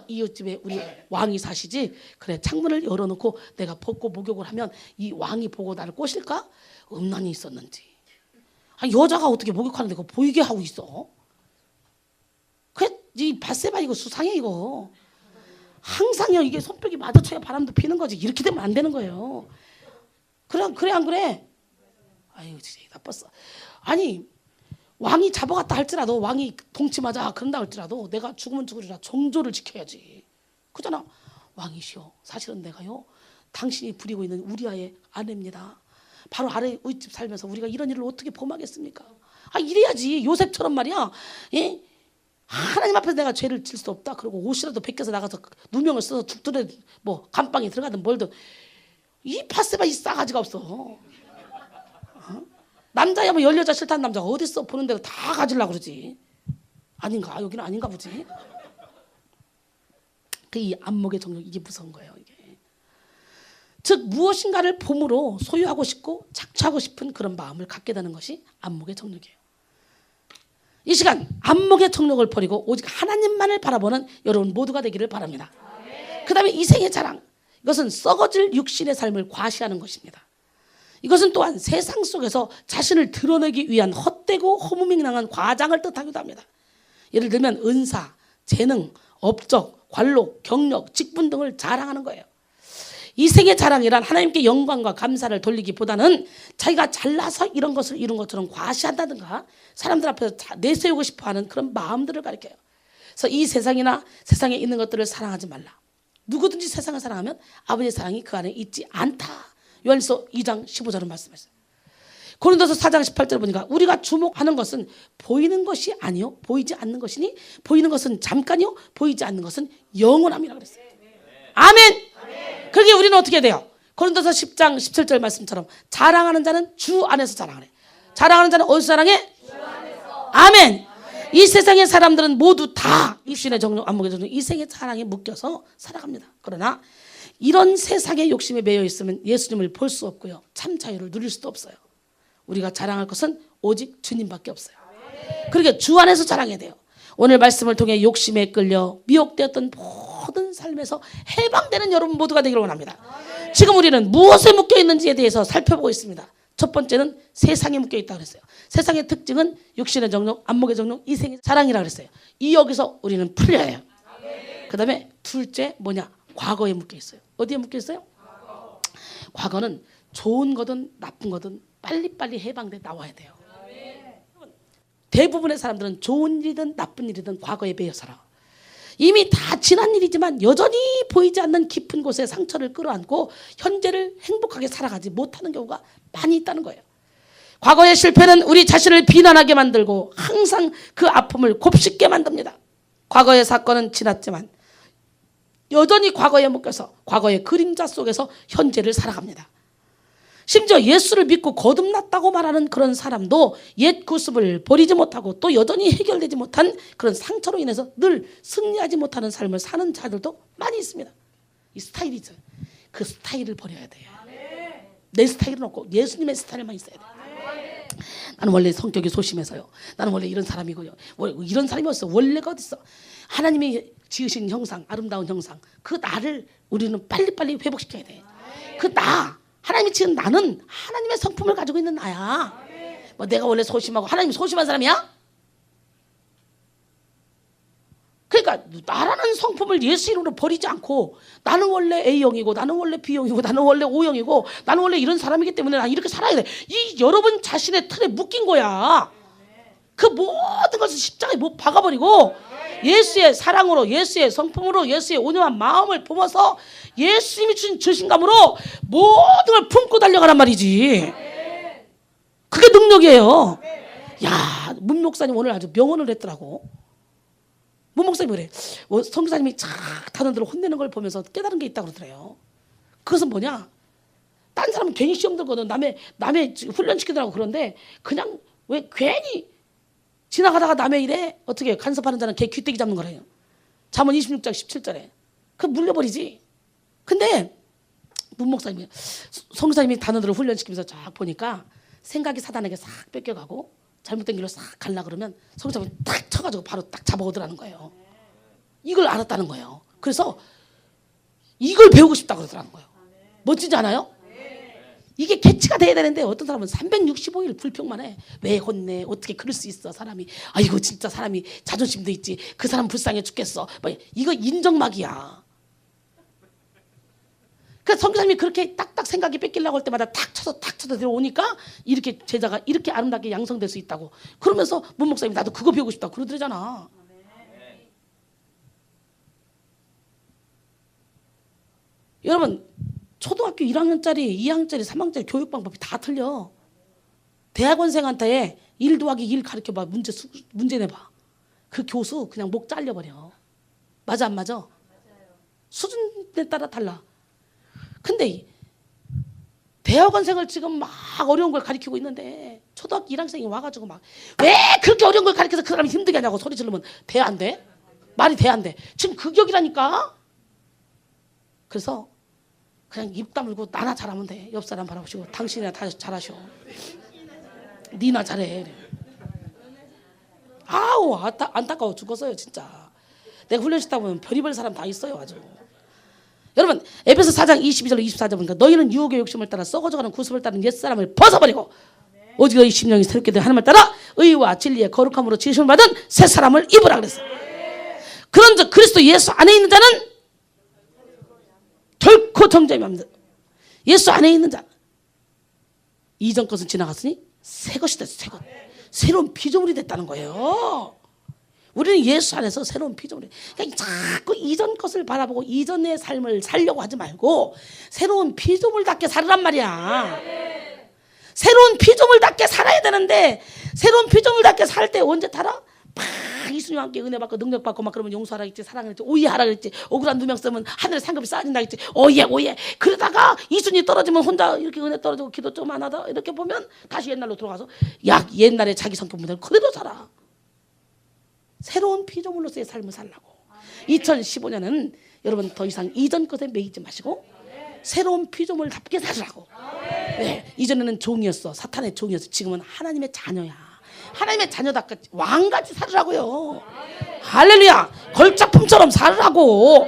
이웃집에 우리 왕이 사시지, 그래 창문을 열어놓고 내가 벗고 목욕을 하면 이 왕이 보고 나를 꼬실까? 음란이 있었는지. 여자가 어떻게 목욕하는데 그거 보이게 하고 있어? 그래, 이 밧세바 이거 수상해 이거. 항상요, 이게 손뼉이 마주쳐야 바람도 피는 거지. 이렇게 되면 안 되는 거예요. 그래 안 그래? 아유 진짜 나빴어. 아니 왕이 잡아갔다 할지라도, 왕이 동침하자 그런다 할지라도 내가 죽으면 죽으리라 정조를 지켜야지. 그잖아. 왕이시여, 사실은 내가요 당신이 부리고 있는 우리아의 아내입니다. 바로 아래 윗집 살면서 우리가 이런 일을 어떻게 범하겠습니까? 이래야지. 요셉처럼 말이야. 예? 하나님 앞에서 내가 죄를 질 수 없다. 그리고 옷이라도 벗겨서 나가서 누명을 써서 죽더라도 뭐 감방에 들어가든 뭘든. 이 밧세바 이 싸가지가 없어. 남자야 뭐 열여자 싫다는 남자가 어딨어. 보는 대로 다 가지려고 그러지. 아닌가? 여기는 아닌가 보지. 이 안목의 정욕, 이게 무서운 거예요. 이게. 즉 무엇인가를 봄으로 소유하고 싶고 착취하고 싶은 그런 마음을 갖게 되는 것이 안목의 정욕이에요. 이 시간 안목의 정욕을 버리고 오직 하나님만을 바라보는 여러분 모두가 되기를 바랍니다. 그 다음에 이생의 자랑. 이것은 썩어질 육신의 삶을 과시하는 것입니다. 이것은 또한 세상 속에서 자신을 드러내기 위한 헛되고 허무맹랑한 과장을 뜻하기도 합니다. 예를 들면 은사, 재능, 업적, 관록, 경력, 직분 등을 자랑하는 거예요. 이 생의 자랑이란 하나님께 영광과 감사를 돌리기보다는 자기가 잘나서 이런 것을 이룬 것처럼 과시한다든가 사람들 앞에서 내세우고 싶어하는 그런 마음들을 가리켜요. 그래서 이 세상이나 세상에 있는 것들을 사랑하지 말라. 누구든지 세상을 사랑하면 아버지의 사랑이 그 안에 있지 않다. 요한일서 2장 15절은 말씀했어요. 고린도서 4장 18절 보니까 우리가 주목하는 것은 보이는 것이 아니요 보이지 않는 것이니 보이는 것은 잠깐이요 보이지 않는 것은 영원함이라 그랬어요. 아멘. 그러게 우리는 어떻게 돼요? 고린도서 10장 17절 말씀처럼 자랑하는 자는 주 안에서 자랑하네. 자랑하는 자는 어디서 자랑해? 주 안에서. 아멘. 이 세상의 사람들은 모두 다 육신의 정욕, 안목의 정욕, 이생의 사랑에 묶여서 살아갑니다. 그러나 이런 세상의 욕심에 매여 있으면 예수님을 볼 수 없고요, 참 자유를 누릴 수도 없어요. 우리가 자랑할 것은 오직 주님밖에 없어요. 그러니까 주 안에서 자랑해야 돼요. 오늘 말씀을 통해 욕심에 끌려 미혹되었던 모든 삶에서 해방되는 여러분 모두가 되기를 원합니다. 지금 우리는 무엇에 묶여 있는지에 대해서 살펴보고 있습니다. 첫 번째는 세상에 묶여 있다고 그랬어요. 세상의 특징은 육신의 정욕, 안목의 정욕, 이생의 자랑이라고 그랬어요. 이 여기서 우리는 풀려야 해요. 그 다음에 둘째 뭐냐? 과거에 묶여 있어요. 어디에 묶여 있어요? 과거는 좋은 거든 나쁜 거든 빨리빨리 해방돼 나와야 돼요. 대부분의 사람들은 좋은 일이든 나쁜 일이든 과거에 매여 살아. 이미 다 지난 일이지만 여전히 보이지 않는 깊은 곳에 상처를 끌어안고 현재를 행복하게 살아가지 못하는 경우가 많이 있다는 거예요. 과거의 실패는 우리 자신을 비난하게 만들고 항상 그 아픔을 곱씹게 만듭니다. 과거의 사건은 지났지만 여전히 과거에 묶여서 과거의 그림자 속에서 현재를 살아갑니다. 심지어 예수를 믿고 거듭났다고 말하는 그런 사람도 옛 구습을 버리지 못하고 또 여전히 해결되지 못한 그런 상처로 인해서 늘 승리하지 못하는 삶을 사는 자들도 많이 있습니다. 이 스타일이죠. 그 스타일을 버려야 돼요. 내 스타일은 없고 예수님의 스타일만 있어야 돼요. 나는 원래 성격이 소심해서요. 나는 원래 이런 사람이고요. 이런 사람이었어. 원래가 어딨어. 하나님이 지으신 형상, 아름다운 형상, 그 나를 우리는 빨리빨리 회복시켜야 돼. 그 나, 하나님이 지은 나는 하나님의 성품을 가지고 있는 나야. 뭐 내가 원래 소심하고 하나님이 소심한 사람이야? 그러니까 나라는 성품을 예수 이름으로 버리지 않고 나는 원래 A형이고 나는 원래 B형이고 나는 원래 O형이고 나는 원래 이런 사람이기 때문에 난 이렇게 살아야 돼. 이 여러분 자신의 틀에 묶인 거야. 그 모든 것을 십자가에 못 박아버리고 예수의 사랑으로 예수의 성품으로 예수의 온유한 마음을 품어서 예수님이 주신 자신감으로 모든 걸 품고 달려가란 말이지. 그게 능력이에요. 야, 문 목사님 오늘 아주 명언을 했더라고. 문 목사님이 그래. 성교사님이 착 단원들을 혼내는 걸 보면서 깨달은 게 있다고 그러더래요. 그것은 뭐냐? 딴 사람은 괜히 시험 들거든. 남의 훈련시키더라고. 그런데 그냥 왜 괜히 지나가다가 남의 일에 어떻게 간섭하는 자는 걔 귀때기 잡는 거래요. 잠언 26장 17절에. 그거 물려버리지. 근데 문 목사님이 성교사님이 단원들을 훈련시키면서 쫙 보니까 생각이 사단에게 싹 뺏겨가고 잘못된 길로 싹 갈라 그러면 성교사님이 딱 쳐가지고 바로 딱 잡아오더라는 거예요. 이걸 알았다는 거예요. 그래서 이걸 배우고 싶다고 그러더라는 거예요. 멋지지 않아요? 이게 캐치가 돼야 되는데 어떤 사람은 365일 불평만 해. 왜 혼내? 어떻게 그럴 수 있어 사람이. 아이고 진짜 사람이 자존심도 있지. 그 사람 불쌍해 죽겠어. 뭐 이거 인정막이야. 그래서 성교사님이 그렇게 딱딱 생각이 뺏기려고 할 때마다 탁 쳐서 들어오니까 이렇게 제자가 이렇게 아름답게 양성될 수 있다고. 그러면서 문 목사님이 나도 그거 배우고 싶다고 그러더라잖아. 여러분 초등학교 1학년짜리 2학년짜리 3학년짜리 교육 방법이 다 틀려. 대학원생한테 1 더하기 1 가르쳐봐. 문제 내봐. 그 교수 그냥 목 잘려버려. 맞아 안 맞아? 수준에 따라 달라. 근데 대학원생을 지금 막 어려운 걸 가르치고 있는데 초등학교 1학생이 와가지고 막 왜 그렇게 어려운 걸 가르쳐서 그 사람이 힘들게 하냐고 소리 지르면 돼 안 돼? 말이 돼 안 돼? 지금 그 격이라니까. 그래서 그냥 입 다물고 나나 잘하면 돼. 옆 사람 바라보시고 당신이나 다 잘하셔. 니나 잘해. 아우 안타까워 죽었어요 진짜. 내가 훈련시키다 보면 별의별 사람 다 있어요 아주. 여러분 에베소 4장 22절 24절 보니까 너희는 유혹의 욕심을 따라 썩어져가는 구습을 따른 옛사람을 벗어버리고 오직 너희 심령이 새롭게 된 하나님을 따라 의와 진리의 거룩함으로 지으심을 받은 새 사람을 입으라 그랬어. 그런즉 그리스도 예수 안에 있는 자는 결코 정죄함이 없는 자. 예수 안에 있는 자. 이전 것은 지나갔으니 새 것이 됐어. 새 것. 새로운 피조물이 됐다는 거예요. 우리는 예수 안에서 새로운 피조물이. 그러니까 자꾸 이전 것을 바라보고 이전의 삶을 살려고 하지 말고 새로운 피조물답게 살으란 말이야. 새로운 피조물답게 살아야 되는데 새로운 피조물답게 살 때 언제 타라? 막 예수님과 함께 은혜 받고 능력 받고 막 그러면 용서하라 했지 사랑을 했지 오해하라 그랬지 억울한 누명 쓰면 하늘에 상급이 쌓아진다 했지 오예 그러다가 이순이 떨어지면 혼자 이렇게 은혜 떨어지고 기도 좀 안 하다 이렇게 보면 다시 옛날로 돌아가서 옛날에 자기 성격 문제를 그대로 살아. 새로운 피조물로서의 삶을 살라고. 2015년은 여러분 더 이상 이전 것에 매이지 마시고 새로운 피조물답게 살으라고. 네, 이전에는 종이었어. 사탄의 종이었어. 지금은 하나님의 자녀야. 하나님의 자녀답게 왕같이 살으라고요. 할렐루야. 걸작품처럼 살으라고.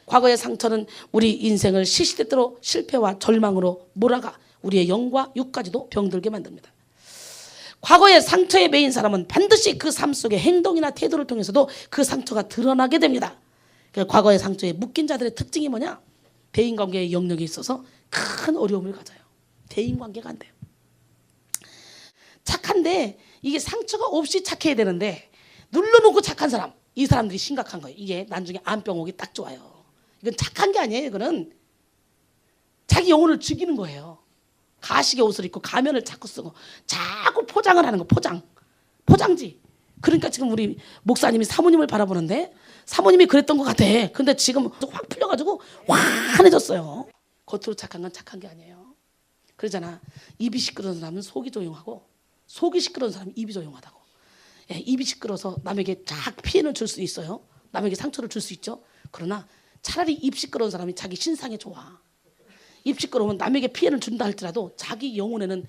과거의 상처는 우리 인생을 시시때때로 실패와 절망으로 몰아가 우리의 영과 육까지도 병들게 만듭니다. 과거의 상처에 매인 사람은 반드시 그 삶 속의 행동이나 태도를 통해서도 그 상처가 드러나게 됩니다. 과거의 상처에 묶인 자들의 특징이 뭐냐? 대인관계의 영역에 있어서 큰 어려움을 가져요. 대인관계가 안 돼요. 착한데 이게 상처가 없이 착해야 되는데 눌러놓고 착한 사람, 이 사람들이 심각한 거예요. 이게 나중에 암병 오기 딱 좋아요. 이건 착한 게 아니에요. 이거는 자기 영혼을 죽이는 거예요. 가식의 옷을 입고 가면을 자꾸 쓰고 자꾸 포장을 하는 거. 포장지. 그러니까 지금 우리 목사님이 사모님을 바라보는데 사모님이 그랬던 것 같아. 근데 지금 확 풀려가지고 환해졌어요. 겉으로 착한 건 착한 게 아니에요. 그러잖아. 입이 시끄러운 사람은 속이 조용하고 속이 시끄러운 사람은 입이 조용하다고. 예, 입이 시끄러워서 남에게 작 피해를 줄 수 있어요. 남에게 상처를 줄 수 있죠. 그러나 차라리 입 시끄러운 사람이 자기 신상에 좋아. 입 시끄러우면 남에게 피해를 준다 할지라도 자기 영혼에는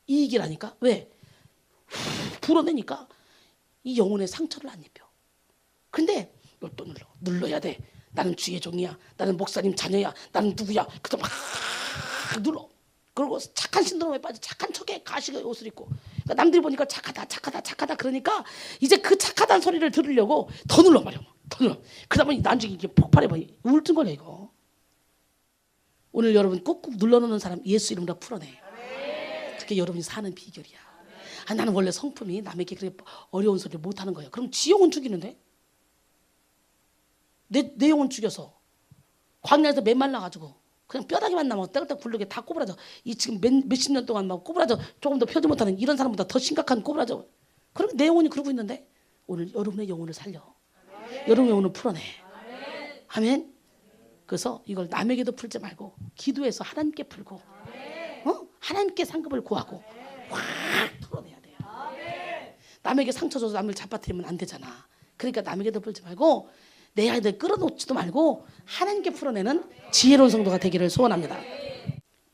이익이라니까. 왜? 불어내니까 이 영혼에 상처를 안 입혀. 근데 이걸 또 눌러야 돼. 나는 주의 종이야. 나는 목사님 자녀야. 나는 누구야. 그래서 막 눌러. 그리고 착한 신드롬에 빠져 착한 척에 가식의 옷을 입고. 그러니까 남들이 보니까 착하다 그러니까 이제 그 착하다는 소리를 들으려고 더 눌러 말이야. 더 눌러. 그러면 나중에 이게 폭발해버려. 우울증 걸려 이거. 오늘 여러분 꾹꾹 눌러놓는 사람 예수 이름으로 풀어내. 그게 여러분이 사는 비결이야. 아, 나는 원래 성품이 남에게 그렇게 어려운 소리를 못하는 거예요. 그럼 지 영혼 죽이는데? 내 영혼 죽여서 광야에서 메말라가지고 그냥 뼈다귀만 남아 떼글떼글 굴르게 다 꼬부라져. 이 지금 몇십 년 동안 막 꼬부라져 조금 더 펴지 못하는 이런 사람보다 더 심각한 꼬부라져. 그럼 내 영혼이 그러고 있는데 오늘 여러분의 영혼을 살려. 여러분의 영혼을 풀어내. 아멘. 그래서 이걸 남에게도 풀지 말고 기도해서 하나님께 풀고 하나님께 상급을 구하고 확 털어내야 돼요. 남에게 상처 줘서 남을 잡아뜨리면 안 되잖아. 그러니까 남에게도 풀지 말고 내 아이들 끌어놓지도 말고 하나님께 풀어내는 지혜로운 성도가 되기를 소원합니다.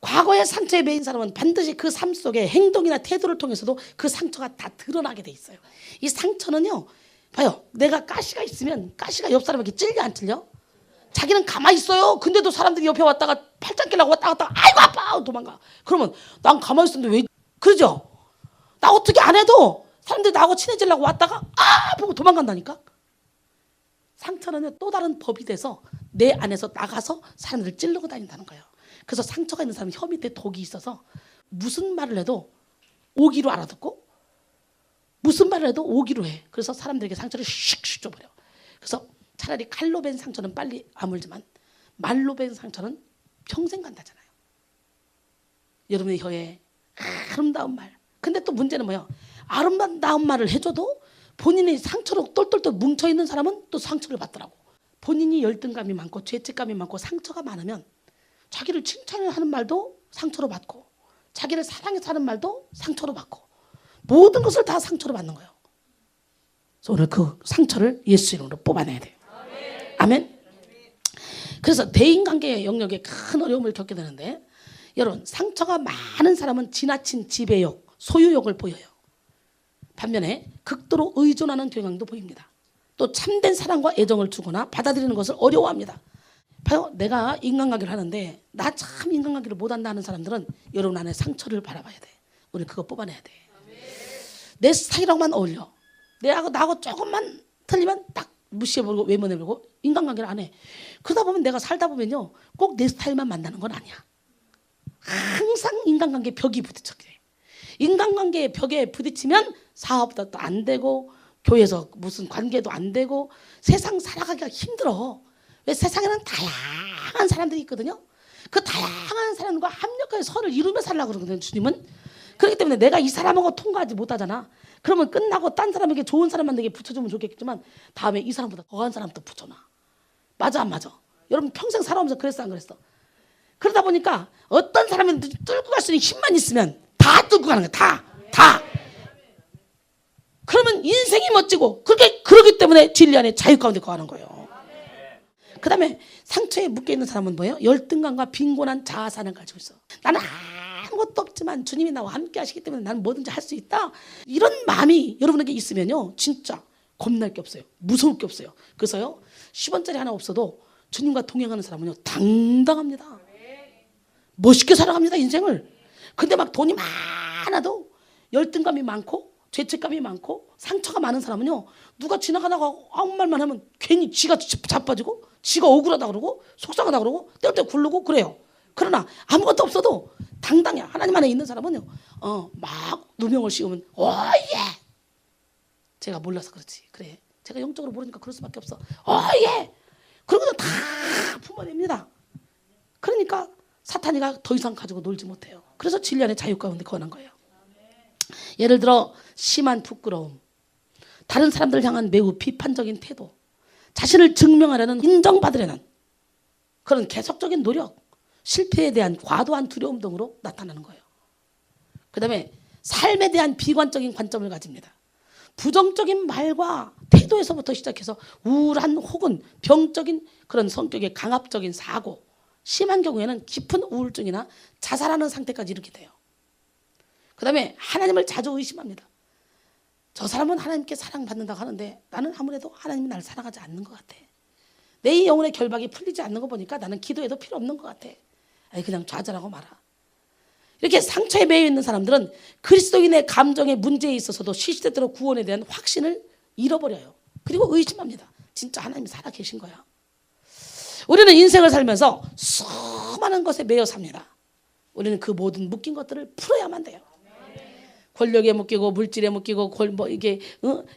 과거의 상처에 매인 사람은 반드시 그 삶 속에 행동이나 태도를 통해서도 그 상처가 다 드러나게 돼 있어요. 이 상처는요, 봐요. 내가 가시가 있으면 가시가 옆 사람에게 찔려 안 찔려? 자기는 가만히 있어요. 근데도 사람들이 옆에 왔다가 팔짱 끼려고 왔다 갔다 아이고 아파 도망가. 그러면 난 가만히 있었는데 왜 그러죠? 나 어떻게 안 해도 사람들이 나하고 친해지려고 왔다가 아 보고 도망간다니까. 상처는 또 다른 법이 돼서 내 안에서 나가서 사람들을 찌르고 다닌다는 거예요. 그래서 상처가 있는 사람은 혀 밑에 독이 있어서 무슨 말을 해도 오기로 알아듣고 무슨 말을 해도 오기로 해. 그래서 사람들에게 상처를 슉슉 줘버려. 그래서 차라리 칼로 벤 상처는 빨리 아물지만 말로 벤 상처는 평생 간다잖아요. 여러분의 혀에 아름다운 말. 근데 또 문제는 뭐예요? 아름다운 말을 해줘도 본인이 상처로 똘똘똘 뭉쳐있는 사람은 또 상처를 받더라고. 본인이 열등감이 많고 죄책감이 많고 상처가 많으면 자기를 칭찬하는 말도 상처로 받고 자기를 사랑해서 하는 말도 상처로 받고 모든 것을 다 상처로 받는 거예요. 그래서 오늘 그 상처를 예수 이름으로 뽑아내야 돼요. 아멘. 그래서 대인관계의 영역에 큰 어려움을 겪게 되는데 여러분 상처가 많은 사람은 지나친 지배욕, 소유욕을 보여요. 반면에 극도로 의존하는 경향도 보입니다. 또 참된 사랑과 애정을 주거나 받아들이는 것을 어려워합니다. 봐요. 내가 인간관계를 하는데 나 참 인간관계를 못한다 하는 사람들은 여러분 안에 상처를 바라봐야 돼. 오늘 그거 뽑아내야 돼. 내 스타일하고만 어울려. 나하고 조금만 틀리면 딱 무시해버리고 외면해버리고 인간관계를 안 해. 그러다 보면 내가 살다 보면요 꼭 내 스타일만 만나는 건 아니야. 항상 인간관계 벽이 부딪히게 돼. 인간관계의 벽에 부딪히면 사업도 또 안 되고 교회에서 무슨 관계도 안 되고 세상 살아가기가 힘들어. 왜 세상에는 다양한 사람들이 있거든요. 그 다양한 사람과 합력하여 선을 이루며 살려고 그러거든요. 주님은. 그렇기 때문에 내가 이 사람하고 통과하지 못하잖아. 그러면 끝나고 딴 사람에게 좋은 사람한테 붙여주면 좋겠지만 다음에 이 사람보다 더한 사람 또 붙여놔. 맞아 안 맞아? 여러분 평생 살아오면서 그랬어 안 그랬어? 그러다 보니까 어떤 사람은 뚫고 갈 수 있는 힘만 있으면 다 뚫고 가는 거야. 다. 그러면 인생이 멋지고 그러기 때문에 진리 안에 자유 가운데 거하는 거예요. 그 다음에 상처에 묶여있는 사람은 뭐예요? 열등감과 빈곤한 자아사를 가지고 있어. 나는 아무것도 없지만 주님이 나와 함께 하시기 때문에 나는 뭐든지 할 수 있다. 이런 마음이 여러분에게 있으면요 진짜 겁날 게 없어요. 무서울 게 없어요. 그래서요 10원짜리 하나 없어도 주님과 동행하는 사람은요 당당합니다. 멋있게 살아갑니다 인생을. 근데 막 돈이 많아도 열등감이 많고 죄책감이 많고 상처가 많은 사람은요, 누가 지나가다가 아무 말만 하면 괜히 지가 자빠지고 지가 억울하다 그러고 속상하다 그러고 떼때 굴르고 그래요. 그러나 아무것도 없어도 당당해. 하나님 안에 있는 사람은요, 막 누명을 씌우면 예. 제가 몰라서 그렇지. 그래. 제가 영적으로 모르니까 그럴 수밖에 없어. 예. 그러고는 다 품어냅니다. 그러니까 사탄이가 더 이상 가지고 놀지 못해요. 그래서 진리 안에 자유 가운데 거하는 거예요. 예를 들어 심한 부끄러움, 다른 사람들을 향한 매우 비판적인 태도, 자신을 증명하려는, 인정받으려는 그런 계속적인 노력, 실패에 대한 과도한 두려움 등으로 나타나는 거예요. 그 다음에 삶에 대한 비관적인 관점을 가집니다. 부정적인 말과 태도에서부터 시작해서 우울한 혹은 병적인 그런 성격의 강압적인 사고, 심한 경우에는 깊은 우울증이나 자살하는 상태까지 이르게 돼요. 그 다음에 하나님을 자주 의심합니다. 저 사람은 하나님께 사랑받는다고 하는데 나는 아무래도 하나님이 나를 사랑하지 않는 것 같아. 내 영혼의 결박이 풀리지 않는 거 보니까 나는 기도해도 필요 없는 것 같아. 그냥 좌절하고 말아. 이렇게 상처에 매여 있는 사람들은 그리스도인의 감정의 문제에 있어서도 시시때때로 구원에 대한 확신을 잃어버려요. 그리고 의심합니다. 진짜 하나님이 살아계신 거야? 우리는 인생을 살면서 수많은 것에 매여 삽니다. 우리는 그 모든 묶인 것들을 풀어야만 돼요. 권력에 묶이고 물질에 묶이고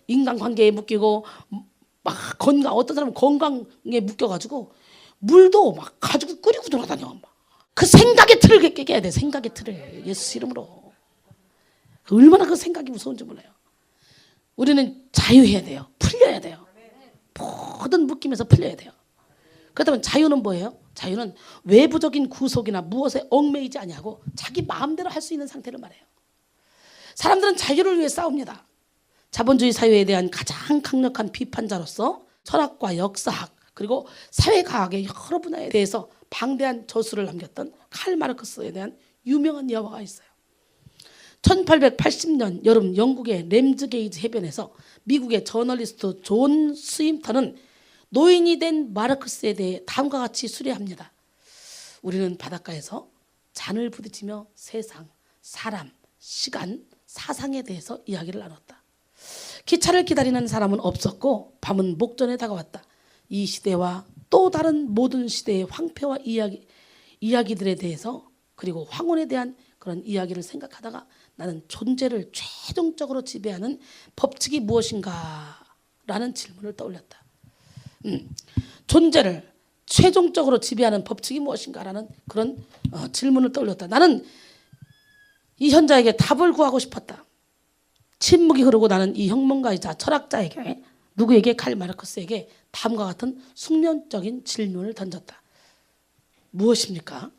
인간관계에 묶이고 막 건강, 어떤 사람은 건강에 묶여가지고 물도 막 가지고 끓이고 돌아다녀. 그 생각의 틀을 깨야 돼. 생각의 틀을 예수 이름으로. 얼마나 그 생각이 무서운지 몰라요. 우리는 자유해야 돼요. 풀려야 돼요. 모든 묶임에서 풀려야 돼요. 그렇다면 자유는 뭐예요? 자유는 외부적인 구속이나 무엇에 얽매이지 아니하고 자기 마음대로 할 수 있는 상태를 말해요. 사람들은 자유를 위해 싸웁니다. 자본주의 사회에 대한 가장 강력한 비판자로서 철학과 역사학 그리고 사회과학의 여러 분야에 대해서 방대한 저술을 남겼던 칼 마르크스에 대한 유명한 예화가 있어요. 1880년 여름 영국의 램즈게이지 해변에서 미국의 저널리스트 존 스윈턴은 노인이 된 마르크스에 대해 다음과 같이 수례합니다. 우리는 바닷가에서 잔을 부딪히며 세상, 사람, 시간, 사상에 대해서 이야기를 나눴다. 기차를 기다리는 사람은 없었고 밤은 목전에 다가왔다. 이 시대와 또 다른 모든 시대의 황폐와 이야기들에 대해서 그리고 황혼에 대한 그런 이야기를 생각하다가 나는 존재를 최종적으로 지배하는 법칙이 무엇인가 라는 질문을 떠올렸다. 존재를 최종적으로 지배하는 법칙이 무엇인가라는 그런 질문을 떠올렸다. 나는 이 현자에게 답을 구하고 싶었다. 침묵이 흐르고 나는 이 혁명가이자 철학자에게, 누구에게? 칼 마르크스에게 다음과 같은 숙련적인 질문을 던졌다. 무엇입니까?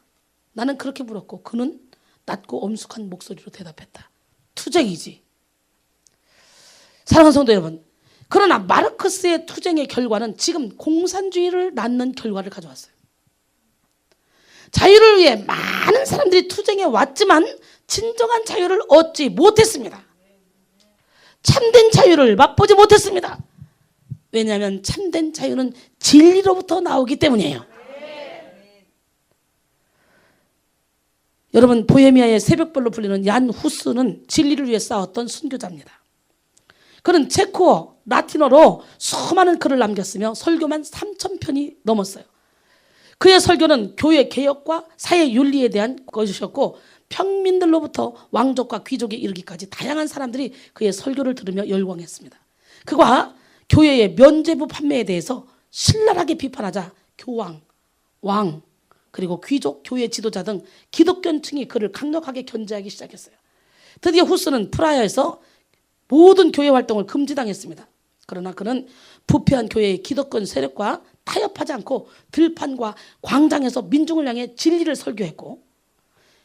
나는 그렇게 물었고 그는 낮고 엄숙한 목소리로 대답했다. 투쟁이지. 사랑하는 성도 여러분, 그러나 마르크스의 투쟁의 결과는 지금 공산주의를 낳는 결과를 가져왔어요. 자유를 위해 많은 사람들이 투쟁해 왔지만 진정한 자유를 얻지 못했습니다. 참된 자유를 맛보지 못했습니다. 왜냐하면 참된 자유는 진리로부터 나오기 때문이에요. 여러분, 보헤미아의 새벽별로 불리는 얀 후스는 진리를 위해 싸웠던 순교자입니다. 그는 체코어, 라틴어로 수많은 글을 남겼으며 설교만 3,000편이 넘었어요. 그의 설교는 교회 개혁과 사회 윤리에 대한 것이었고 평민들로부터 왕족과 귀족에 이르기까지 다양한 사람들이 그의 설교를 들으며 열광했습니다. 그가 교회의 면죄부 판매에 대해서 신랄하게 비판하자 교황, 왕, 그리고 귀족, 교회 지도자 등 기독교층이 그를 강력하게 견제하기 시작했어요. 드디어 후스는 프라하에서 모든 교회 활동을 금지당했습니다. 그러나 그는 부패한 교회의 기득권 세력과 타협하지 않고 들판과 광장에서 민중을 향해 진리를 설교했고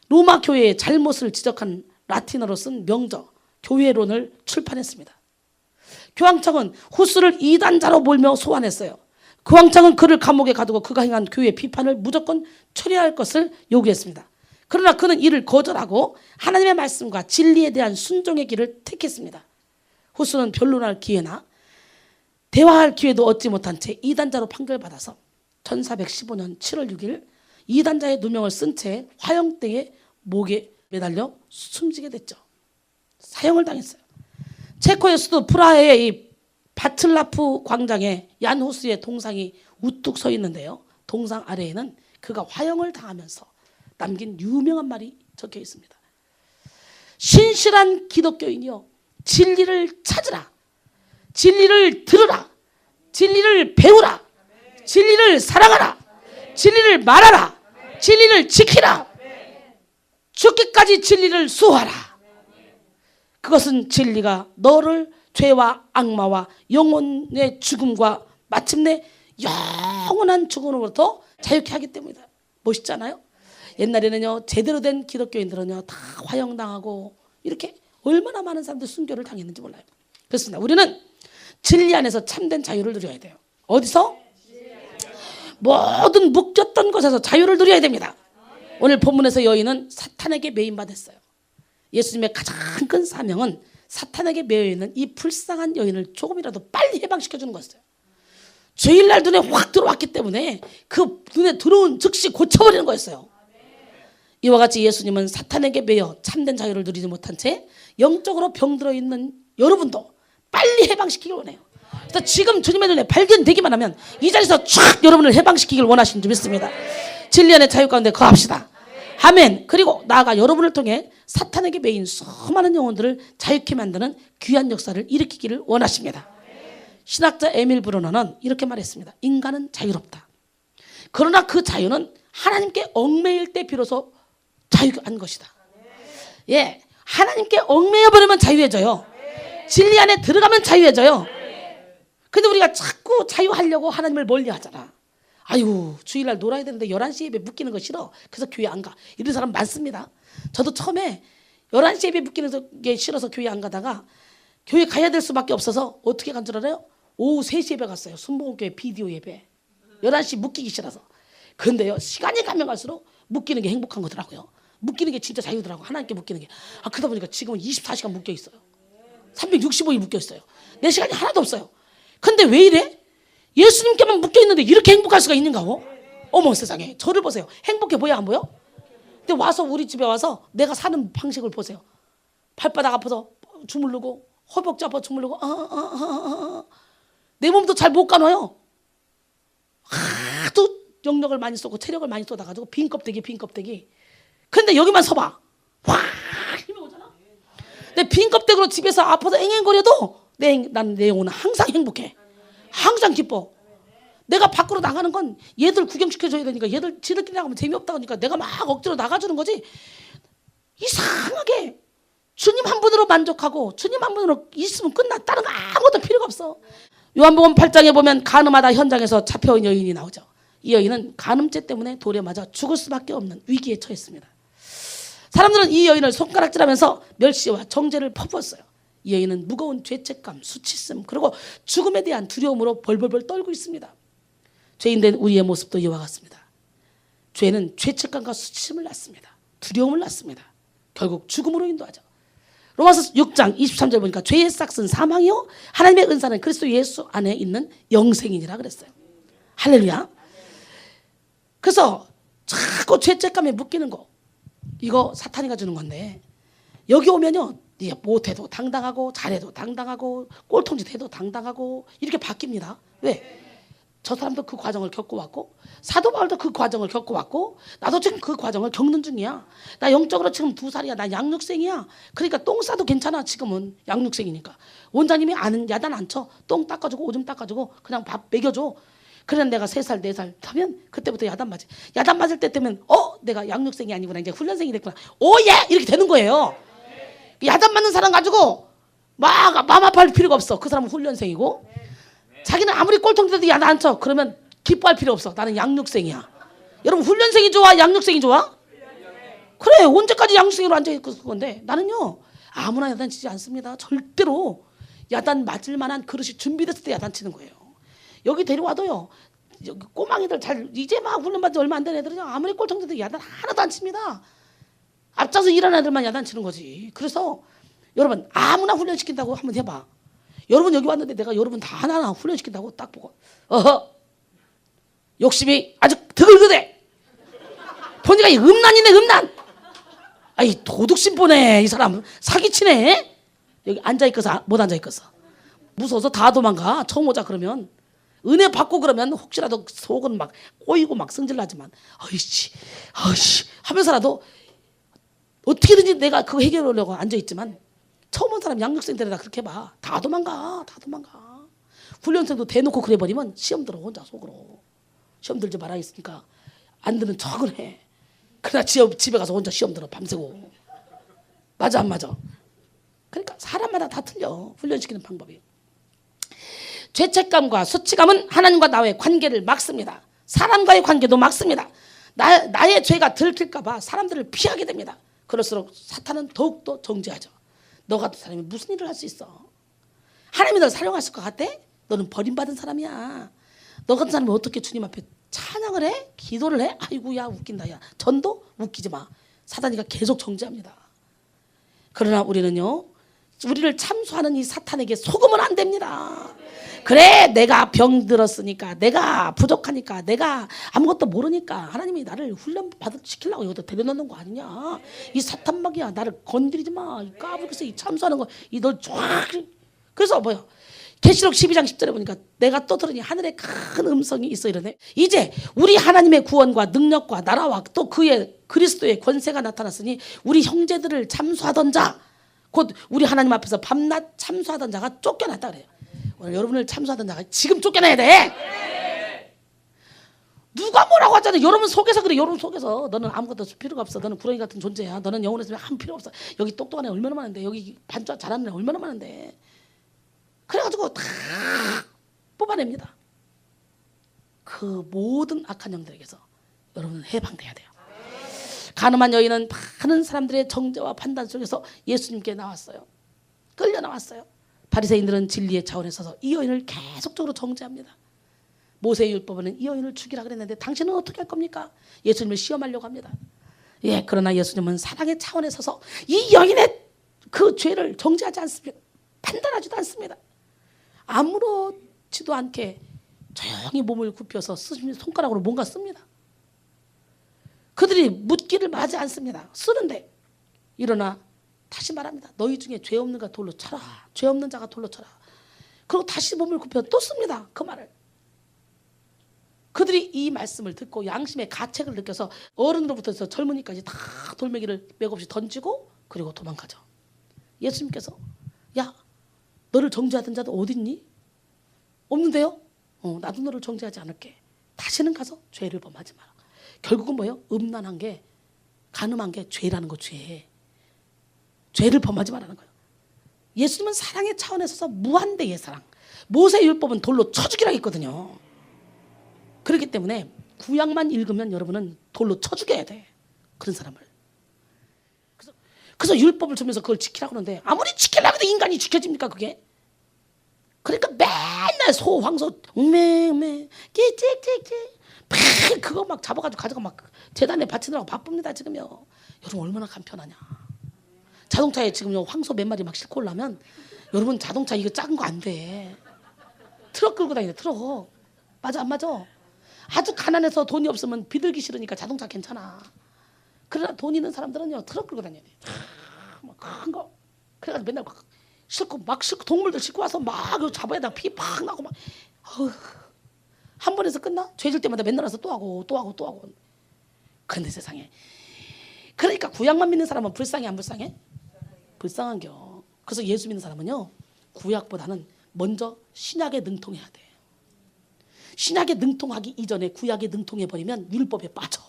로마 교회의 잘못을 지적한 라틴어로 쓴 명저 교회론을 출판했습니다. 교황청은 후스를 이단자로 몰며 소환했어요. 교황청은 그를 감옥에 가두고 그가 행한 교회 비판을 무조건 처리할 것을 요구했습니다. 그러나 그는 이를 거절하고 하나님의 말씀과 진리에 대한 순종의 길을 택했습니다. 후스는 변론할 기회나 대화할 기회도 얻지 못한 채 이단자로 판결받아서 1415년 7월 6일 이단자의 누명을 쓴 채 화형대에 목에 매달려 숨지게 됐죠. 사형을 당했어요. 체코의 수도 프라하의 이 바틀라프 광장에 얀 후스의 동상이 우뚝 서 있는데요. 동상 아래에는 그가 화형을 당하면서 남긴 유명한 말이 적혀 있습니다. 신실한 기독교인이여, 진리를 찾으라, 진리를 들으라, 진리를 배우라, 진리를 사랑하라, 진리를 말하라, 진리를 지키라, 죽기까지 진리를 수호하라. 그것은 진리가 너를 죄와 악마와 영혼의 죽음과 마침내 영원한 죽음으로부터 자유케 하기 때문이다. 멋있잖아요. 옛날에는요, 제대로 된 기독교인들은요 다 화형당하고 이렇게 얼마나 많은 사람들이 순교를 당했는지 몰라요. 그렇습니다. 우리는 진리 안에서 참된 자유를 누려야 돼요. 어디서? 모든 묶였던 것에서 자유를 누려야 됩니다. 오늘 본문에서 여인은 사탄에게 매인받았어요. 예수님의 가장 큰 사명은 사탄에게 매여있는 이 불쌍한 여인을 조금이라도 빨리 해방시켜주는 거였어요. 주일날 눈에 확 들어왔기 때문에 그 눈에 들어온 즉시 고쳐버리는 거였어요. 이와 같이 예수님은 사탄에게 매여 참된 자유를 누리지 못한 채 영적으로 병들어 있는 여러분도 빨리 해방시키길 원해요. 그래서 지금 주님의 눈에 발견되기만 하면 이 자리에서 촥 여러분을 해방시키길 원하시는 줄 믿습니다. 진리 안의 자유 가운데 거합시다. 아멘. 그리고 나아가 여러분을 통해 사탄에게 매인 수많은 영혼들을 자유케 만드는 귀한 역사를 일으키기를 원하십니다. 신학자 에밀 브루너는 이렇게 말했습니다. 인간은 자유롭다. 그러나 그 자유는 하나님께 얽매일 때 비로소 자유한 것이다. 예, 하나님께 얽매여 버리면 자유해져요. 진리 안에 들어가면 자유해져요. 근데 우리가 자꾸 자유하려고 하나님을 멀리하잖아. 아유, 주일날 놀아야 되는데 11시 예배 묶이는 거 싫어. 그래서 교회 안 가. 이런 사람 많습니다. 저도 처음에 11시 예배 묶이는 게 싫어서 교회 안 가다가 교회 가야 될 수밖에 없어서 어떻게 간 줄 알아요? 오후 3시 예배 갔어요. 순복음교회 비디오 예배. 11시 묶이기 싫어서. 근데요, 시간이 가면 갈수록 묶이는 게 행복한 거더라고요. 묶이는 게 진짜 자유더라고. 하나님께 묶이는 게. 그러다 보니까 지금은 24시간 묶여 있어요. 365일 묶여 있어요. 내 시간이 하나도 없어요. 근데 왜 이래? 예수님께만 묶여 있는데 이렇게 행복할 수가 있는가? 어머 세상에. 저를 보세요. 행복해 보여 안 보여? 근데 와서 우리 집에 와서 내가 사는 방식을 보세요. 발바닥 아파서 주물르고 허벅지 아파 주물르고 내 몸도 잘 못 가눠요. 하도 영력을 많이 쏟고 체력을 많이 쏟아가지고 빈 껍데기. 근데 여기만 서봐. 와 힘이 오잖아. 근데 빈 껍데기로 집에서 아파서 앵앵거려도 난 내 영혼은 항상 행복해. 항상 기뻐. 내가 밖으로 나가는 건 얘들 구경시켜줘야 되니까 얘들 지들끼리 나가면 재미없다 하니까 내가 막 억지로 나가주는 거지. 이상하게 주님 한 분으로 만족하고 주님 한 분으로 있으면 끝나. 다른 거 아무것도 필요가 없어. 요한복음 8장에 보면 간음하다 현장에서 잡혀온 여인이 나오죠. 이 여인은 간음죄 때문에 돌에 맞아 죽을 수밖에 없는 위기에 처했습니다. 사람들은 이 여인을 손가락질하면서 멸시와 정죄를 퍼부었어요. 이 여인은 무거운 죄책감, 수치심, 그리고 죽음에 대한 두려움으로 벌벌벌 떨고 있습니다. 죄인된 우리의 모습도 이와 같습니다. 죄는 죄책감과 수치심을 낳습니다. 두려움을 낳습니다. 결국 죽음으로 인도하죠. 로마서 6장 23절 보니까 죄의 싹은 사망이요 하나님의 은사는 그리스도 예수 안에 있는 영생이니라 그랬어요. 할렐루야. 그래서 자꾸 죄책감에 묶이는 거 이거 사탄이가 주는 건데 여기 오면요 못해도 당당하고 잘해도 당당하고 꼴통짓 해도 당당하고 이렇게 바뀝니다. 왜? 저 사람도 그 과정을 겪어왔고 사도 바울도 그 과정을 겪어왔고 나도 지금 그 과정을 겪는 중이야. 나 영적으로 지금 2살이야. 나 양육생이야. 그러니까 똥 싸도 괜찮아. 지금은 양육생이니까. 원장님이 야단 안 쳐. 똥 닦아주고 오줌 닦아주고 그냥 밥 먹여줘. 그래 내가 3살 4살 하면 그때부터 야단 맞지. 야단 맞을 때 되면 내가 양육생이 아니구나. 이제 훈련생이 됐구나. 오예! 이렇게 되는 거예요. 야단 맞는 사람 가지고 막 마음 아파할 필요가 없어. 그 사람은 훈련생이고 자기는 아무리 꼴통돼도 야단 안 쳐. 그러면 기뻐할 필요 없어. 나는 양육생이야. 여러분 훈련생이 좋아? 양육생이 좋아? 그래 언제까지 양육생으로 앉아있을 건데 나는요 아무나 야단 치지 않습니다. 절대로 야단 맞을 만한 그릇이 준비됐을 때 야단 치는 거예요. 여기 데려와도요 여기 꼬망이들 잘 이제 막 훈련받지 얼마 안 된 애들은요 아무리 꼴통돼도 야단 하나도 안 칩니다. 앞장서 일하는 애들만 야단 치는 거지. 그래서 여러분 아무나 훈련시킨다고 한번 해봐. 여러분 여기 왔는데 내가 여러분 다 하나하나 훈련시킨다고 딱 보고 욕심이 아주 드글드글해. 보니까 이 음란이네 음란. 아이 도둑심 보네. 이 사람 사기치네. 여기 앉아있겠어? 못 앉아있겠어? 무서워서 다 도망가. 처음 오자 그러면. 은혜 받고 그러면 혹시라도 속은 막 꼬이고 막 승질나지만 어이씨 하면서라도 어떻게든지 내가 그거 해결하려고 앉아있지만 처음 온 사람 양육생들이라 그렇게 봐. 다 도망가. 훈련생도 대놓고 그래버리면 시험 들어 혼자 속으로. 시험 들지 말아 있으니까 안 드는 척을 해. 그러나 집에 가서 혼자 시험 들어 밤새고. 맞아 안 맞아? 그러니까 사람마다 다 틀려. 훈련시키는 방법이. 죄책감과 수치감은 하나님과 나의 관계를 막습니다. 사람과의 관계도 막습니다. 나의 죄가 들킬까 봐 사람들을 피하게 됩니다. 그럴수록 사탄은 더욱더 정죄하죠. 너 같은 사람이 무슨 일을 할 수 있어? 하나님이 널 사용하실 것 같아? 너는 버림받은 사람이야. 너 같은 사람이 어떻게 주님 앞에 찬양을 해? 기도를 해? 아이고야 웃긴다. 야 전도? 웃기지 마. 사단이가 계속 정죄합니다. 그러나 우리는요, 우리를 참수하는 이 사탄에게 속으면 안 됩니다. 그래 내가 병들었으니까, 내가 부족하니까, 내가 아무것도 모르니까 하나님이 나를 훈련시키려고 여기다 데려놓는 거 아니냐. 이 사탄막이야. 나를 건드리지 마. 이 까불면서 이 참수하는 거 널 쫙. 그래서 뭐야, 계시록 12장 10절에 보니까 내가 또 들으니 하늘에 큰 음성이 있어 이러네. 이제 우리 하나님의 구원과 능력과 나라와 또 그의 그리스도의 권세가 나타났으니 우리 형제들을 참수하던 자, 곧 우리 하나님 앞에서 밤낮 참수하던 자가 쫓겨났다 그래요. 오늘 여러분을 참수하던 자가 지금 쫓겨나야 돼. 누가 뭐라고 하잖아. 여러분 속에서 그래. 여러분 속에서 너는 아무것도 필요가 없어. 너는 구렁이 같은 존재야. 너는 영혼에서 아무 필요 없어. 여기 똑똑한 애 얼마나 많은데, 여기 반주 잘하는 애 얼마나 많은데. 그래가지고 다 뽑아냅니다. 그 모든 악한 영들에게서 여러분은 해방돼야 돼요. 가늠한 여인은 많은 사람들의 정죄와 판단 속에서 예수님께 나왔어요. 끌려 나왔어요. 바리새인들은 진리의 차원에 서서 이 여인을 계속적으로 정죄합니다. 모세의 율법에는 이 여인을 죽이라 그랬는데 당신은 어떻게 할 겁니까? 예수님을 시험하려고 합니다. 예, 그러나 예수님은 사랑의 차원에 서서 이 여인의 그 죄를 정죄하지 않습니다. 판단하지도 않습니다. 아무렇지도 않게 조용히 몸을 굽혀서 손가락으로 뭔가 씁니다. 그들이 묻기를 마지 않습니다. 쓰는데 일어나 다시 말합니다. 너희 중에 죄 없는가 돌로 쳐라. 죄 없는 자가 돌로 쳐라. 그리고 다시 몸을 굽혀 또 씁니다. 그 말을. 그들이 이 말씀을 듣고 양심의 가책을 느껴서 어른으로부터 해서 젊은이까지 다 돌멩이를 맥없이 던지고 그리고 도망가죠. 예수님께서 야, 너를 정죄하던 자도 어디 있니? 없는데요? 나도 너를 정죄하지 않을게. 다시는 가서 죄를 범하지 마라. 결국은 뭐예요? 음란한 게, 간음한 게 죄라는 거. 죄를 범하지 말라는 거예요. 예수님은 사랑의 차원에 서서 무한대의 사랑. 모세의 율법은 돌로 쳐 죽이라 했거든요. 그렇기 때문에 구약만 읽으면 여러분은 돌로 쳐 죽여야 돼. 그런 사람을. 그래서 율법을 주면서 그걸 지키라고 하는데 아무리 지키려고 해도 인간이 지켜집니까 그게? 그러니까 맨날 소, 황소 웅맹웅맹 찌찌찌찌 그거 막 잡아가지고 가져가 막 재단에 바치느라고 바쁩니다 지금요. 여러분 얼마나 간편하냐. 자동차에 지금요 황소 몇 마리 막 싣고 오려면 여러분 자동차 이거 작은 거 안 돼. 트럭 끌고 다니네. 트럭. 맞아 안 맞아? 아주 가난해서 돈이 없으면 비들기 싫으니까 자동차 괜찮아. 그러나 돈 있는 사람들은요 트럭 끌고 다녀야 돼. 막 큰 거. 그래가지고 맨날 막 싣고 동물들 싣고 와서 막 잡아야 돼. 피 팍 나고 막. 한 번에서 끝나? 죄질 때마다 맨날 와서 또 하고. 그런데 세상에. 그러니까 구약만 믿는 사람은 불쌍해 안 불쌍해? 불쌍한겨. 그래서 예수 믿는 사람은요 구약보다는 먼저 신약에 능통해야 돼. 신약에 능통하기 이전에 구약에 능통해버리면 율법에 빠져.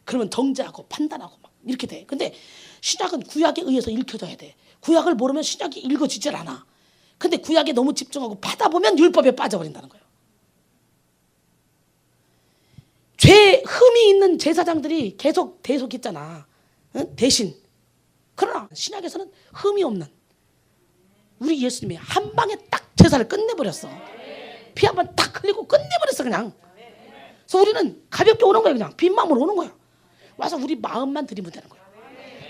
그러면 정죄하고 판단하고 막 이렇게 돼. 근데 신약은 구약에 의해서 읽혀져야 돼. 구약을 모르면 신약이 읽어지질 않아. 근데 구약에 너무 집중하고 파다 보면 율법에 빠져버린다는 거예요. 죄 흠이 있는 제사장들이 계속 대속했잖아. 응? 대신. 그러나 신약에서는 흠이 없는 우리 예수님이 한 방에 딱 제사를 끝내버렸어. 피 한 번 딱 흘리고 끝내버렸어 그냥. 그래서 우리는 가볍게 오는 거야. 그냥 빈 마음으로 오는 거야. 와서 우리 마음만 드리면 되는 거야.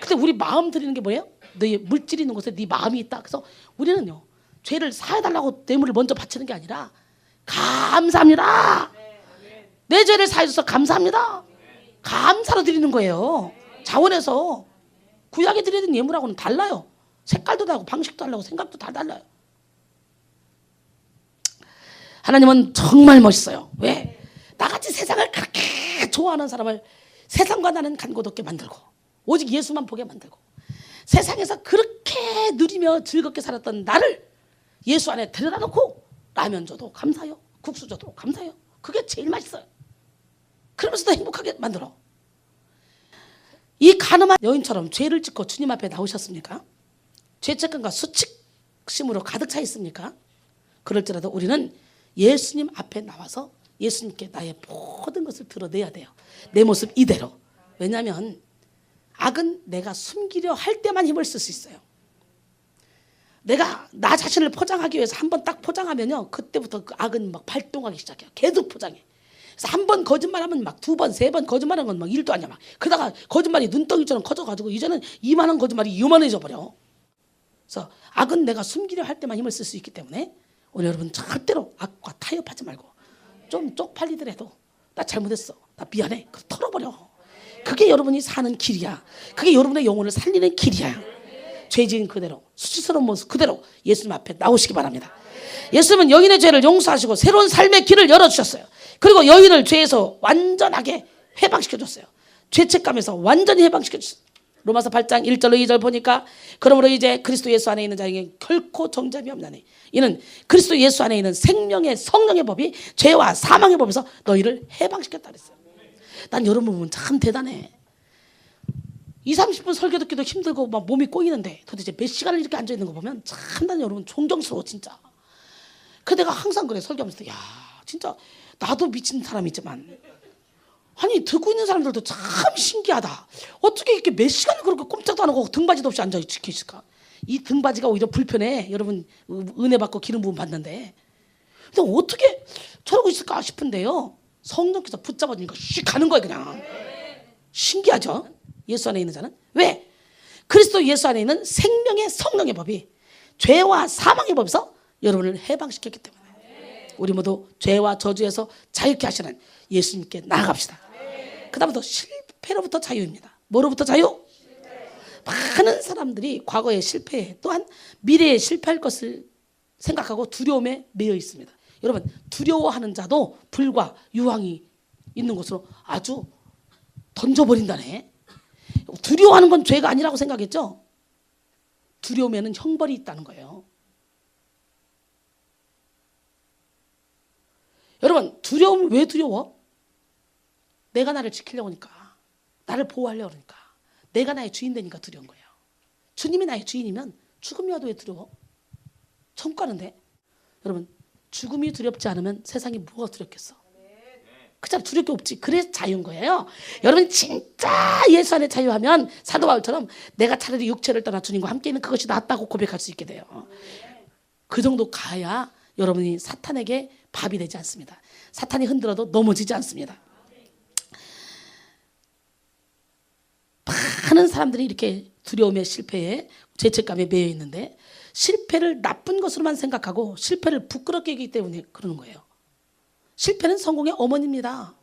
근데 우리 마음 드리는 게 뭐예요? 너의 물질이 있는 곳에 네 마음이 있다. 그래서 우리는요 죄를 사해달라고 뇌물을 먼저 바치는 게 아니라 감사합니다. 내 죄를 사해줘서 감사합니다. 감사로 드리는 거예요. 자원에서 구약에 드리는 예물하고는 달라요. 색깔도 다르고 방식도 달라고 생각도 다 달라요. 하나님은 정말 멋있어요. 왜? 나같이 세상을 그렇게 좋아하는 사람을 세상과 나는 간곳 없게 만들고 오직 예수만 보게 만들고 세상에서 그렇게 누리며 즐겁게 살았던 나를 예수 안에 데려다 놓고 라면 줘도 감사해요. 국수 줘도 감사해요. 그게 제일 맛있어요. 그러면서도 행복하게 만들어. 이 가늠한 여인처럼 죄를 짓고 주님 앞에 나오셨습니까? 죄책감과 수치심으로 가득 차 있습니까? 그럴지라도 우리는 예수님 앞에 나와서 예수님께 나의 모든 것을 드러내야 돼요. 내 모습 이대로. 왜냐하면 악은 내가 숨기려 할 때만 힘을 쓸 수 있어요. 내가 나 자신을 포장하기 위해서 한 번 딱 포장하면요, 그때부터 그 악은 막 발동하기 시작해요. 계속 포장해. 그래서 한 번 거짓말하면 막 두 번, 세 번 거짓말하는 건 막 일도 아니야. 막 그러다가 거짓말이 눈덩이처럼 커져가지고 이제는 이만한 거짓말이 요만해져 버려. 그래서 악은 내가 숨기려 할 때만 힘을 쓸 수 있기 때문에 우리 여러분 절대로 악과 타협하지 말고 좀 쪽팔리더라도 나 잘못했어, 나 미안해, 그거 털어버려. 그게 여러분이 사는 길이야. 그게 여러분의 영혼을 살리는 길이야. 죄 지은 그대로, 수치스러운 모습 그대로 예수님 앞에 나오시기 바랍니다. 예수님은 여인의 죄를 용서하시고 새로운 삶의 길을 열어주셨어요. 그리고 여인을 죄에서 완전하게 해방시켜줬어요. 죄책감에서 완전히 해방시켜줬어요. 로마서 8장 1절로 2절 보니까 그러므로 이제 그리스도 예수 안에 있는 자에게 결코 정죄함이 없나니 이는 그리스도 예수 안에 있는 생명의 성령의 법이 죄와 사망의 법에서 너희를 해방시켰다 그랬어요. 난 여러분 보면 참 대단해. 20, 30분 설교 듣기도 힘들고 막 몸이 꼬이는데 도대체 몇 시간을 이렇게 앉아있는 거 보면 참 난 여러분 존경스러워 진짜. 그 내가 항상 그래 설교하면서 야 진짜 나도 미친 사람이지만 아니 듣고 있는 사람들도 참 신기하다. 어떻게 이렇게 몇 시간을 그렇게 꼼짝도 안 하고 등받이도 없이 앉아 있을까. 이 등받이가 오히려 불편해. 여러분 은혜 받고 기름 부음 받는데 근데 어떻게 저러고 있을까 싶은데요, 성령께서 붙잡아주니까 씩 가는 거예요. 그냥 신기하죠. 예수 안에 있는 자는 왜? 그리스도 예수 안에 있는 생명의 성령의 법이 죄와 사망의 법에서 여러분을 해방시켰기 때문에 우리 모두 죄와 저주에서 자유케 하시는 예수님께 나아갑시다. 그 다음부터 실패로부터 자유입니다. 뭐로부터 자유? 많은 사람들이 과거에 실패해 또한 미래에 실패할 것을 생각하고 두려움에 매여 있습니다. 여러분 두려워하는 자도 불과 유황이 있는 곳으로 아주 던져버린다네. 두려워하는 건 죄가 아니라고 생각했죠? 두려움에는 형벌이 있다는 거예요. 여러분 두려움이 왜 두려워? 내가 나를 지키려고 하니까, 나를 보호하려고 하니까, 내가 나의 주인 되니까 두려운 거예요. 주님이 나의 주인이면 죽음이 와도 왜 두려워? 천국 가는데. 여러분 죽음이 두렵지 않으면 세상이 뭐가 두렵겠어? 그냥 두려울 게 없지. 그래서 자유인 거예요. 여러분 진짜 예수 안에 자유하면 사도 바울처럼 내가 차라리 육체를 떠나 주님과 함께 있는 그것이 낫다고 고백할 수 있게 돼요. 그 정도 가야 여러분이 사탄에게 밥이 되지 않습니다. 사탄이 흔들어도 넘어지지 않습니다. 많은 사람들이 이렇게 두려움에 실패에 죄책감에 매여 있는데 실패를 나쁜 것으로만 생각하고 실패를 부끄럽게 여기기 때문에 그러는 거예요. 실패는 성공의 어머니입니다.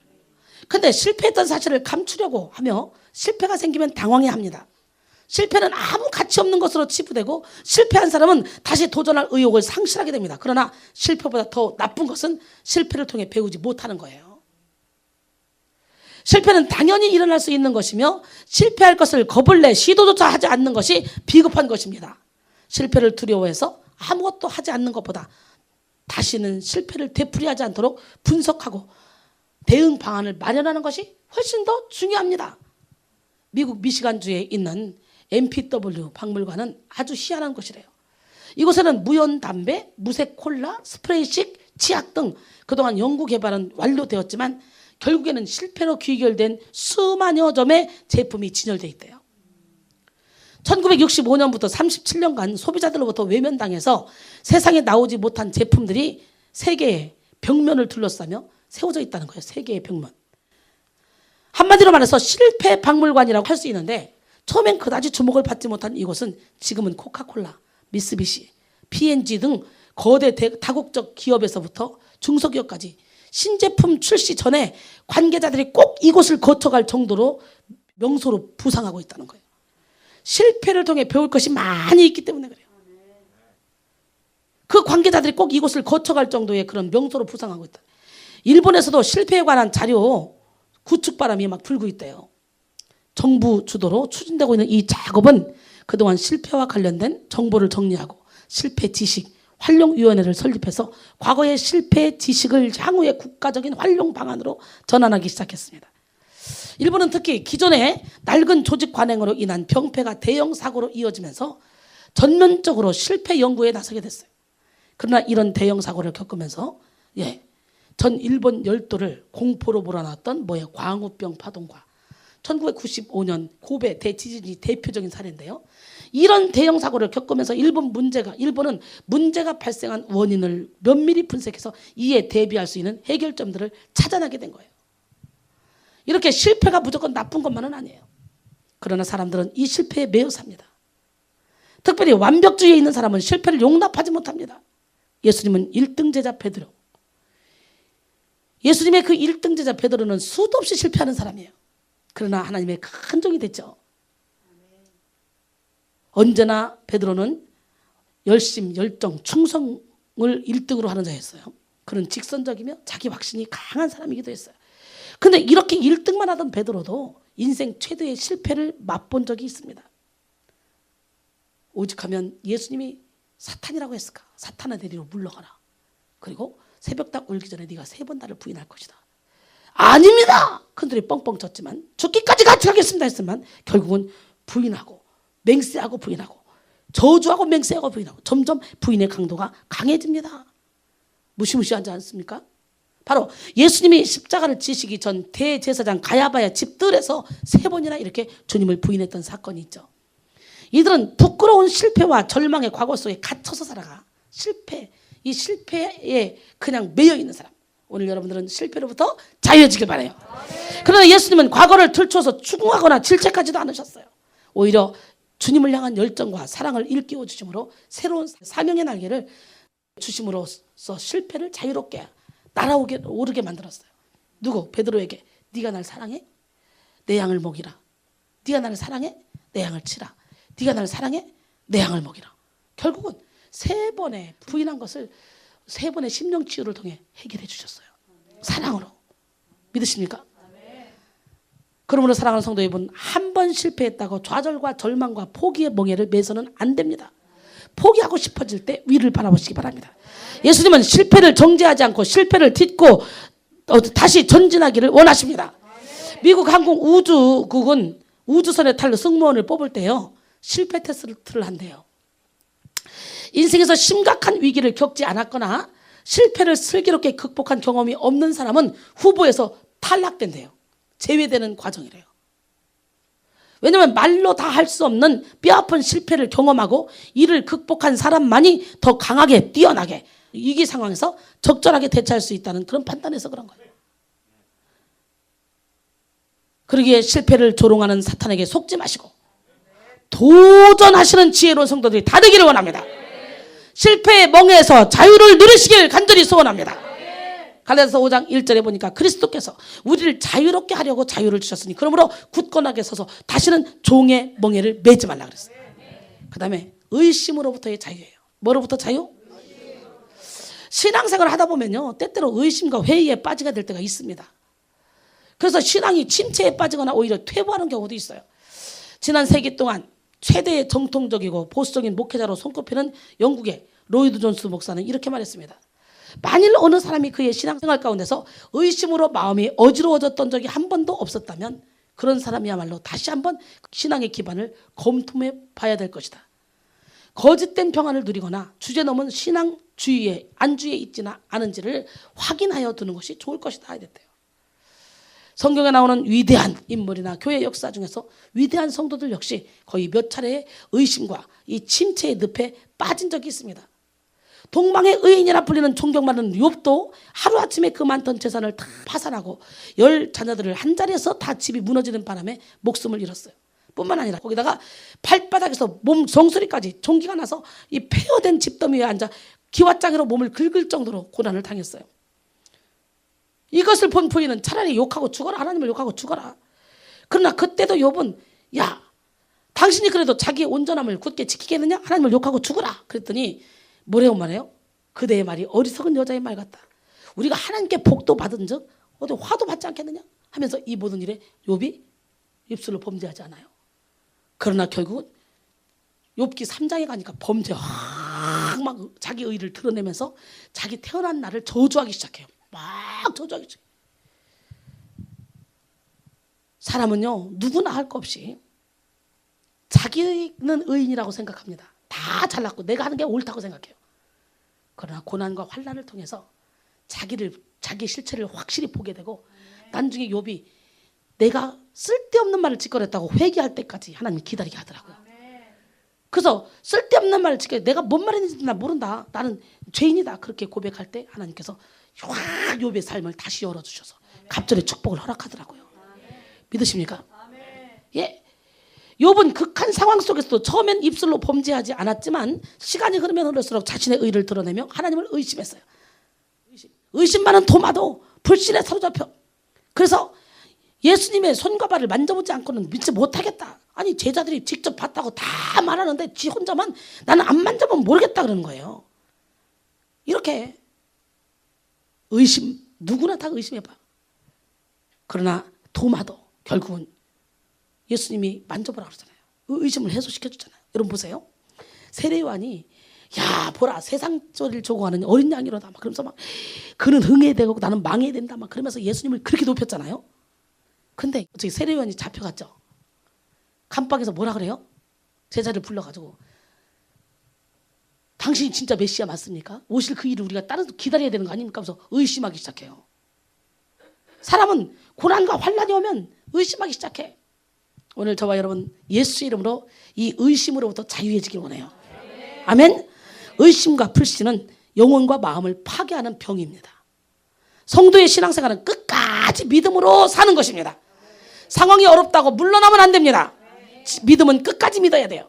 그런데 실패했던 사실을 감추려고 하며 실패가 생기면 당황해합니다. 실패는 아무 가치 없는 것으로 치부되고 실패한 사람은 다시 도전할 의욕을 상실하게 됩니다. 그러나 실패보다 더 나쁜 것은 실패를 통해 배우지 못하는 거예요. 실패는 당연히 일어날 수 있는 것이며 실패할 것을 겁을 내 시도조차 하지 않는 것이 비겁한 것입니다. 실패를 두려워해서 아무것도 하지 않는 것보다 다시는 실패를 되풀이하지 않도록 분석하고 대응 방안을 마련하는 것이 훨씬 더 중요합니다. 미국 미시간주에 있는 MPW 박물관은 아주 희한한 곳이래요. 이곳에는 무연 담배, 무색 콜라, 스프레이식, 치약 등 그동안 연구 개발은 완료되었지만 결국에는 실패로 귀결된 수만여 점의 제품이 진열되어 있대요. 1965년부터 37년간 소비자들로부터 외면당해서 세상에 나오지 못한 제품들이 세계의 벽면을 둘러싸며 세워져 있다는 거예요. 세계의 벽면. 한마디로 말해서 실패 박물관이라고 할 수 있는데 처음엔 그다지 주목을 받지 못한 이곳은 지금은 코카콜라, 미쓰비시, P&G 등 거대 다국적 기업에서부터 중소기업까지 신제품 출시 전에 관계자들이 꼭 이곳을 거쳐갈 정도로 명소로 부상하고 있다는 거예요. 실패를 통해 배울 것이 많이 있기 때문에 그래요. 그 관계자들이 꼭 이곳을 거쳐갈 정도의 그런 명소로 부상하고 있다. 일본에서도 실패에 관한 자료 구축 바람이 막 불고 있대요. 정부 주도로 추진되고 있는 이 작업은 그동안 실패와 관련된 정보를 정리하고 실패 지식 활용위원회를 설립해서 과거의 실패 지식을 향후의 국가적인 활용 방안으로 전환하기 시작했습니다. 일본은 특히 기존의 낡은 조직 관행으로 인한 병폐가 대형 사고로 이어지면서 전면적으로 실패 연구에 나서게 됐어요. 그러나 이런 대형 사고를 겪으면서 전 일본 열도를 공포로 몰아넣었던 광우병 파동과 1995년 고베 대지진이 대표적인 사례인데요. 이런 대형 사고를 겪으면서 일본은 문제가 발생한 원인을 면밀히 분석해서 이에 대비할 수 있는 해결점들을 찾아내게 된 거예요. 이렇게 실패가 무조건 나쁜 것만은 아니에요. 그러나 사람들은 이 실패에 매여 삽니다. 특별히 완벽주의에 있는 사람은 실패를 용납하지 못합니다. 예수님은 1등 제자 베드로. 예수님의 그 1등 제자 베드로는 수도 없이 실패하는 사람이에요. 그러나 하나님의 큰 종이 됐죠. 언제나 베드로는 열심, 열정, 충성을 1등으로 하는 자였어요. 그는 직선적이며 자기 확신이 강한 사람이기도 했어요. 근데 이렇게 1등만 하던 베드로도 인생 최대의 실패를 맛본 적이 있습니다. 오직하면 예수님이 사탄이라고 했을까? 사탄아 데리러 물러가라. 그리고 새벽닭 울기 전에 네가 3번 나를 부인할 것이다. 아닙니다. 큰소리 뻥뻥 쳤지만 죽기까지 같이 가겠습니다 했지만 결국은 부인하고 맹세하고 부인하고 저주하고 맹세하고 부인하고 점점 부인의 강도가 강해집니다. 무시무시하지 않습니까? 바로 예수님이 십자가를 지시기 전 대제사장 가야바의 집들에서 3번이나 이렇게 주님을 부인했던 사건이 있죠. 이들은 부끄러운 실패와 절망의 과거 속에 갇혀서 살아가 이 실패에 그냥 매여 있는 사람. 오늘 여러분들은 실패로부터 자유해지길 바라요. 그러나 예수님은 과거를 들추어서 추궁하거나 질책하지도 않으셨어요. 오히려 주님을 향한 열정과 사랑을 일깨워 주심으로 새로운 사명의 날개를 주심으로써 실패를 자유롭게 날아오르게 만들었어요. 누구? 베드로에게 네가 날 사랑해? 내 양을 먹이라. 네가 나를 사랑해? 내 양을 치라. 네가 나를 사랑해? 내 양을 먹이라. 결국은 3번의 부인한 것을 3번의 심령 치유를 통해 해결해 주셨어요. 사랑으로. 믿으십니까? 그러므로 사랑하는 성도 여러분, 한 번 실패했다고 좌절과 절망과 포기의 멍에를 매서는 안 됩니다. 포기하고 싶어질 때 위를 바라보시기 바랍니다. 예수님은 실패를 정죄하지 않고 실패를 딛고 다시 전진하기를 원하십니다. 미국 항공우주국은 우주선에 탈 승무원을 뽑을 때요, 실패 테스트를 한대요. 인생에서 심각한 위기를 겪지 않았거나 실패를 슬기롭게 극복한 경험이 없는 사람은 후보에서 탈락된대요. 제외되는 과정이래요. 왜냐하면 말로 다 할 수 없는 뼈아픈 실패를 경험하고 이를 극복한 사람만이 더 강하게 뛰어나게 위기 상황에서 적절하게 대처할 수 있다는 그런 판단에서 그런 거예요. 그러기에 실패를 조롱하는 사탄에게 속지 마시고 도전하시는 지혜로운 성도들이 다 되기를 원합니다. 실패의 멍에서 자유를 누리시길 간절히 소원합니다. 갈라디아서 5장 1절에 보니까 그리스도께서 우리를 자유롭게 하려고 자유를 주셨으니 그러므로 굳건하게 서서 다시는 종의 멍에를 매지 말라 그랬어요. 그 다음에 의심으로부터의 자유예요. 뭐로부터 자유? 신앙생활을 하다 보면요, 때때로 의심과 회의에 빠지게 될 때가 있습니다. 그래서 신앙이 침체에 빠지거나 오히려 퇴보하는 경우도 있어요. 지난 세기 동안 최대의 정통적이고 보수적인 목회자로 손꼽히는 영국의 로이드 존스 목사는 이렇게 말했습니다. 만일 어느 사람이 그의 신앙생활 가운데서 의심으로 마음이 어지러워졌던 적이 한 번도 없었다면 그런 사람이야말로 다시 한번 신앙의 기반을 검토해 봐야 될 것이다. 거짓된 평안을 누리거나 주제 넘은 신앙주의에 안주에 있지나 않은지를 확인하여 두는 것이 좋을 것이다 했대요. 성경에 나오는 위대한 인물이나 교회 역사 중에서 위대한 성도들 역시 거의 몇 차례의 의심과 이 침체의 늪에 빠진 적이 있습니다. 동방의 의인이라 불리는 존경받는 욥도 하루아침에 그 많던 재산을 다 파산하고 10 자녀들을 한 자리에서 다 집이 무너지는 바람에 목숨을 잃었어요. 뿐만 아니라 거기다가 발바닥에서 몸 정수리까지 종기가 나서 이 폐허된 집더미 위에 앉아 기와장으로 몸을 긁을 정도로 고난을 당했어요. 이것을 본 부인은 차라리 욕하고 죽어라, 하나님을 욕하고 죽어라. 그러나 그때도 욥은 야, 당신이 그래도 자기의 온전함을 굳게 지키겠느냐? 하나님을 욕하고 죽어라. 그랬더니 뭐래요 말해요? 그대의 말이 어리석은 여자의 말 같다. 우리가 하나님께 복도 받은 즉 어디 화도 받지 않겠느냐? 하면서 이 모든 일에 욥이 입술로 범죄하지 않아요. 그러나 결국은 욥기 3장에 가니까 범죄 막 자기 의의를 드러내면서 자기 태어난 날을 저주하기 시작해요. 막 저주하기 시작해요. 사람은요 누구나 할 거 없이 자기는 의인이라고 생각합니다. 다 잘났고 내가 하는 게 옳다고 생각해요. 그러나 고난과 환난을 통해서 자기 실체를 확실히 보게 되고 나중에 욥이 내가 쓸데없는 말을 짓거렸다고 회개할 때까지 하나님 기다리게 하더라고요. 그래서 쓸데없는 말을 짓거려 내가 뭔 말했는지 나 모른다. 나는 죄인이다. 그렇게 고백할 때 하나님께서 확 욥의 삶을 다시 열어주셔서 갑절의 축복을 허락하더라고요. 믿으십니까? 예. 욥은 극한 상황 속에서도 처음엔 입술로 범죄하지 않았지만 시간이 흐르면 흐를수록 자신의 의를 드러내며 하나님을 의심했어요. 의심 많은 도마도 불신에 사로잡혀. 그래서 예수님의 손과 발을 만져보지 않고는 믿지 못하겠다. 아니 제자들이 직접 봤다고 다 말하는데 지 혼자만 나는 안 만져보면 모르겠다 그러는 거예요. 이렇게 의심 누구나 다 의심해봐. 그러나 도마도 결국은 예수님이 만져보라 그러잖아요. 의심을 해소시켜 주잖아요. 여러분 보세요. 세례요한이 야 보라 세상조리를 조공하는 어린 양이로다 막 그러면서 막 그는 흥해야 되고 나는 망해야 된다 막 그러면서 예수님을 그렇게 높였잖아요. 근데 저기 세례요한이 잡혀갔죠. 감방에서 뭐라 그래요? 제자를 불러가지고 당신이 진짜 메시아 맞습니까? 오실 그 일을 우리가 따로 기다려야 되는 거 아닙니까? 하면서 의심하기 시작해요. 사람은 고난과 환난이 오면 의심하기 시작해. 오늘 저와 여러분 예수 이름으로 이 의심으로부터 자유해지길 원해요. 아멘. 의심과 불신은 영혼과 마음을 파괴하는 병입니다. 성도의 신앙생활은 끝까지 믿음으로 사는 것입니다. 상황이 어렵다고 물러나면 안 됩니다. 믿음은 끝까지 믿어야 돼요.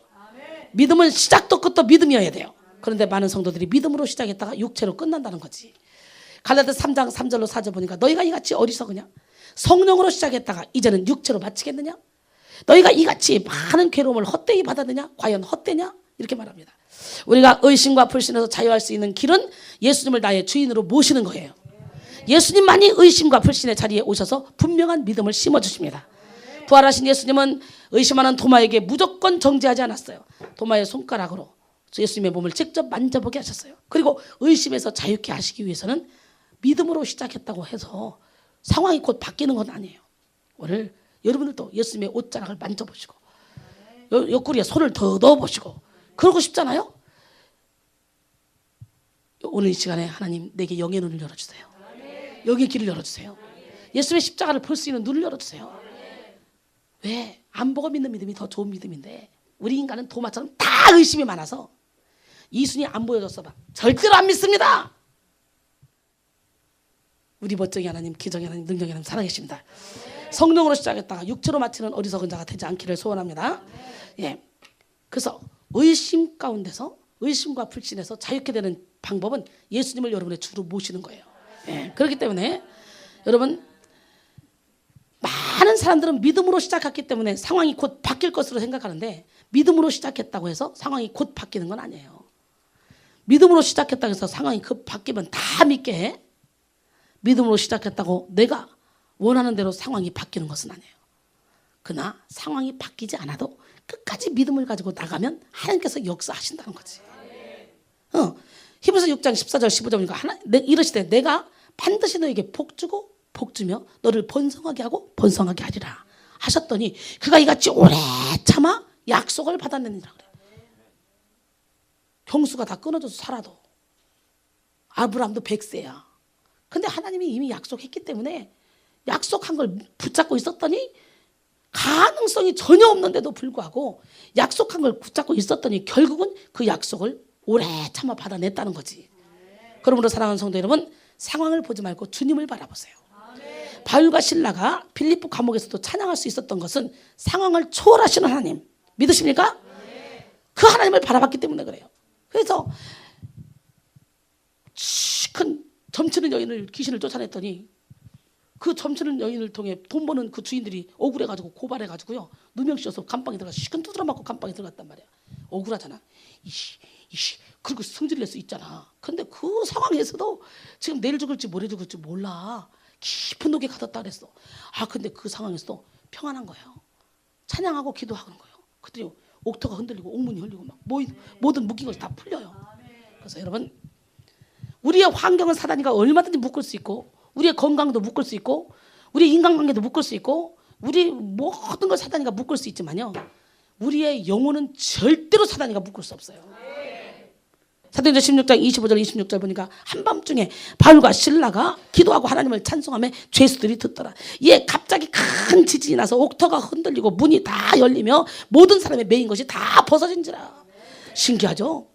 믿음은 시작도 끝도 믿음이어야 돼요. 그런데 많은 성도들이 믿음으로 시작했다가 육체로 끝난다는 거지. 갈라디아서 3장 3절로 4절 보니까 너희가 이같이 어리석으냐? 성령으로 시작했다가 이제는 육체로 마치겠느냐? 너희가 이같이 많은 괴로움을 헛되이 받았느냐? 과연 헛되냐? 이렇게 말합니다. 우리가 의심과 불신에서 자유할 수 있는 길은 예수님을 나의 주인으로 모시는 거예요. 예수님만이 의심과 불신의 자리에 오셔서 분명한 믿음을 심어주십니다. 부활하신 예수님은 의심하는 도마에게 무조건 정죄하지 않았어요. 도마의 손가락으로 예수님의 몸을 직접 만져보게 하셨어요. 그리고 의심에서 자유케 하시기 위해서는 믿음으로 시작했다고 해서 상황이 곧 바뀌는 건 아니에요. 오늘 여러분들도 예수님의 옷자락을 만져보시고 옆구리에 손을 더 넣어보시고 그러고 싶잖아요. 오늘 이 시간에 하나님 내게 영의 눈을 열어주세요. 영의 길을 열어주세요. 예수님의 십자가를 볼 수 있는 눈을 열어주세요. 왜? 안 보고 믿는 믿음이 더 좋은 믿음인데 우리 인간은 도마처럼 다 의심이 많아서 이순이 안 보여줬어 봐. 절대로 안 믿습니다. 우리 멋쟁이 하나님, 기적의 하나님, 능력의 하나님 살아계십니다. 성령으로 시작했다가 육체로 마치는 어리석은 자가 되지 않기를 소원합니다. 예. 그래서 의심 가운데서 의심과 불신에서 자유케 되는 방법은 예수님을 여러분의 주로 모시는 거예요. 예. 그렇기 때문에 여러분 많은 사람들은 믿음으로 시작했기 때문에 상황이 곧 바뀔 것으로 생각하는데 믿음으로 시작했다고 해서 상황이 곧 바뀌는 건 아니에요. 믿음으로 시작했다고 해서 상황이 급 바뀌면 다 믿게 해. 믿음으로 시작했다고 내가 원하는 대로 상황이 바뀌는 것은 아니에요. 그러나 상황이 바뀌지 않아도 끝까지 믿음을 가지고 나가면 하나님께서 역사하신다는 거지. 히브리서 6장 14절 15절 보니까 이러시되 내가 반드시 너에게 복 주고 복 주며 너를 번성하게 하고 번성하게 하리라 하셨더니 그가 이같이 오래 참아 약속을 받았느니라 그래. 경수가 다 끊어져서 살아도 아브라함도 100세야. 근데 하나님이 이미 약속했기 때문에 약속한 걸 붙잡고 있었더니 가능성이 전혀 없는데도 불구하고 약속한 걸 붙잡고 있었더니 결국은 그 약속을 오래 참아 받아냈다는 거지. 그러므로 사랑하는 성도 여러분 상황을 보지 말고 주님을 바라보세요. 바울과 실라가 빌립보 감옥에서도 찬양할 수 있었던 것은 상황을 초월하시는 하나님 믿으십니까? 그 하나님을 바라봤기 때문에 그래요. 그래서 큰 점치는 여인을 귀신을 쫓아냈더니 그 점치는 여인을 통해 돈 버는 그 주인들이 억울해가지고 고발해가지고요. 누명 씌워서 감방에 들어가 시큰 두드려 맞고 감방에 들어갔단 말이야. 억울하잖아. 이씨 그리고 성질을 낼 수 있잖아. 근데 그 상황에서도 지금 내일 죽을지 모레 죽을지 몰라. 깊은 독에 가뒀다 그랬어. 근데 그 상황에서도 평안한 거예요. 찬양하고 기도하는 거예요. 그랬더니 옥토가 흔들리고 옥문이 흘리고 막 모든 묶인 것이 다 풀려요. 그래서 여러분, 우리의 환경은 사단이가 얼마든지 묶을 수 있고, 우리의 건강도 묶을 수 있고, 우리의 인간관계도 묶을 수 있고, 우리 모든 걸 사단이가 묶을 수 있지만요, 우리의 영혼은 절대로 사단이가 묶을 수 없어요. 사도행전 16장 25절 26절 보니까 한밤중에 바울과 실라가 기도하고 하나님을 찬송하며 죄수들이 듣더라. 이에 갑자기 큰 지진이 나서 옥토가 흔들리고 문이 다 열리며 모든 사람의 매인 것이 다 벗어진지라. 신기하죠?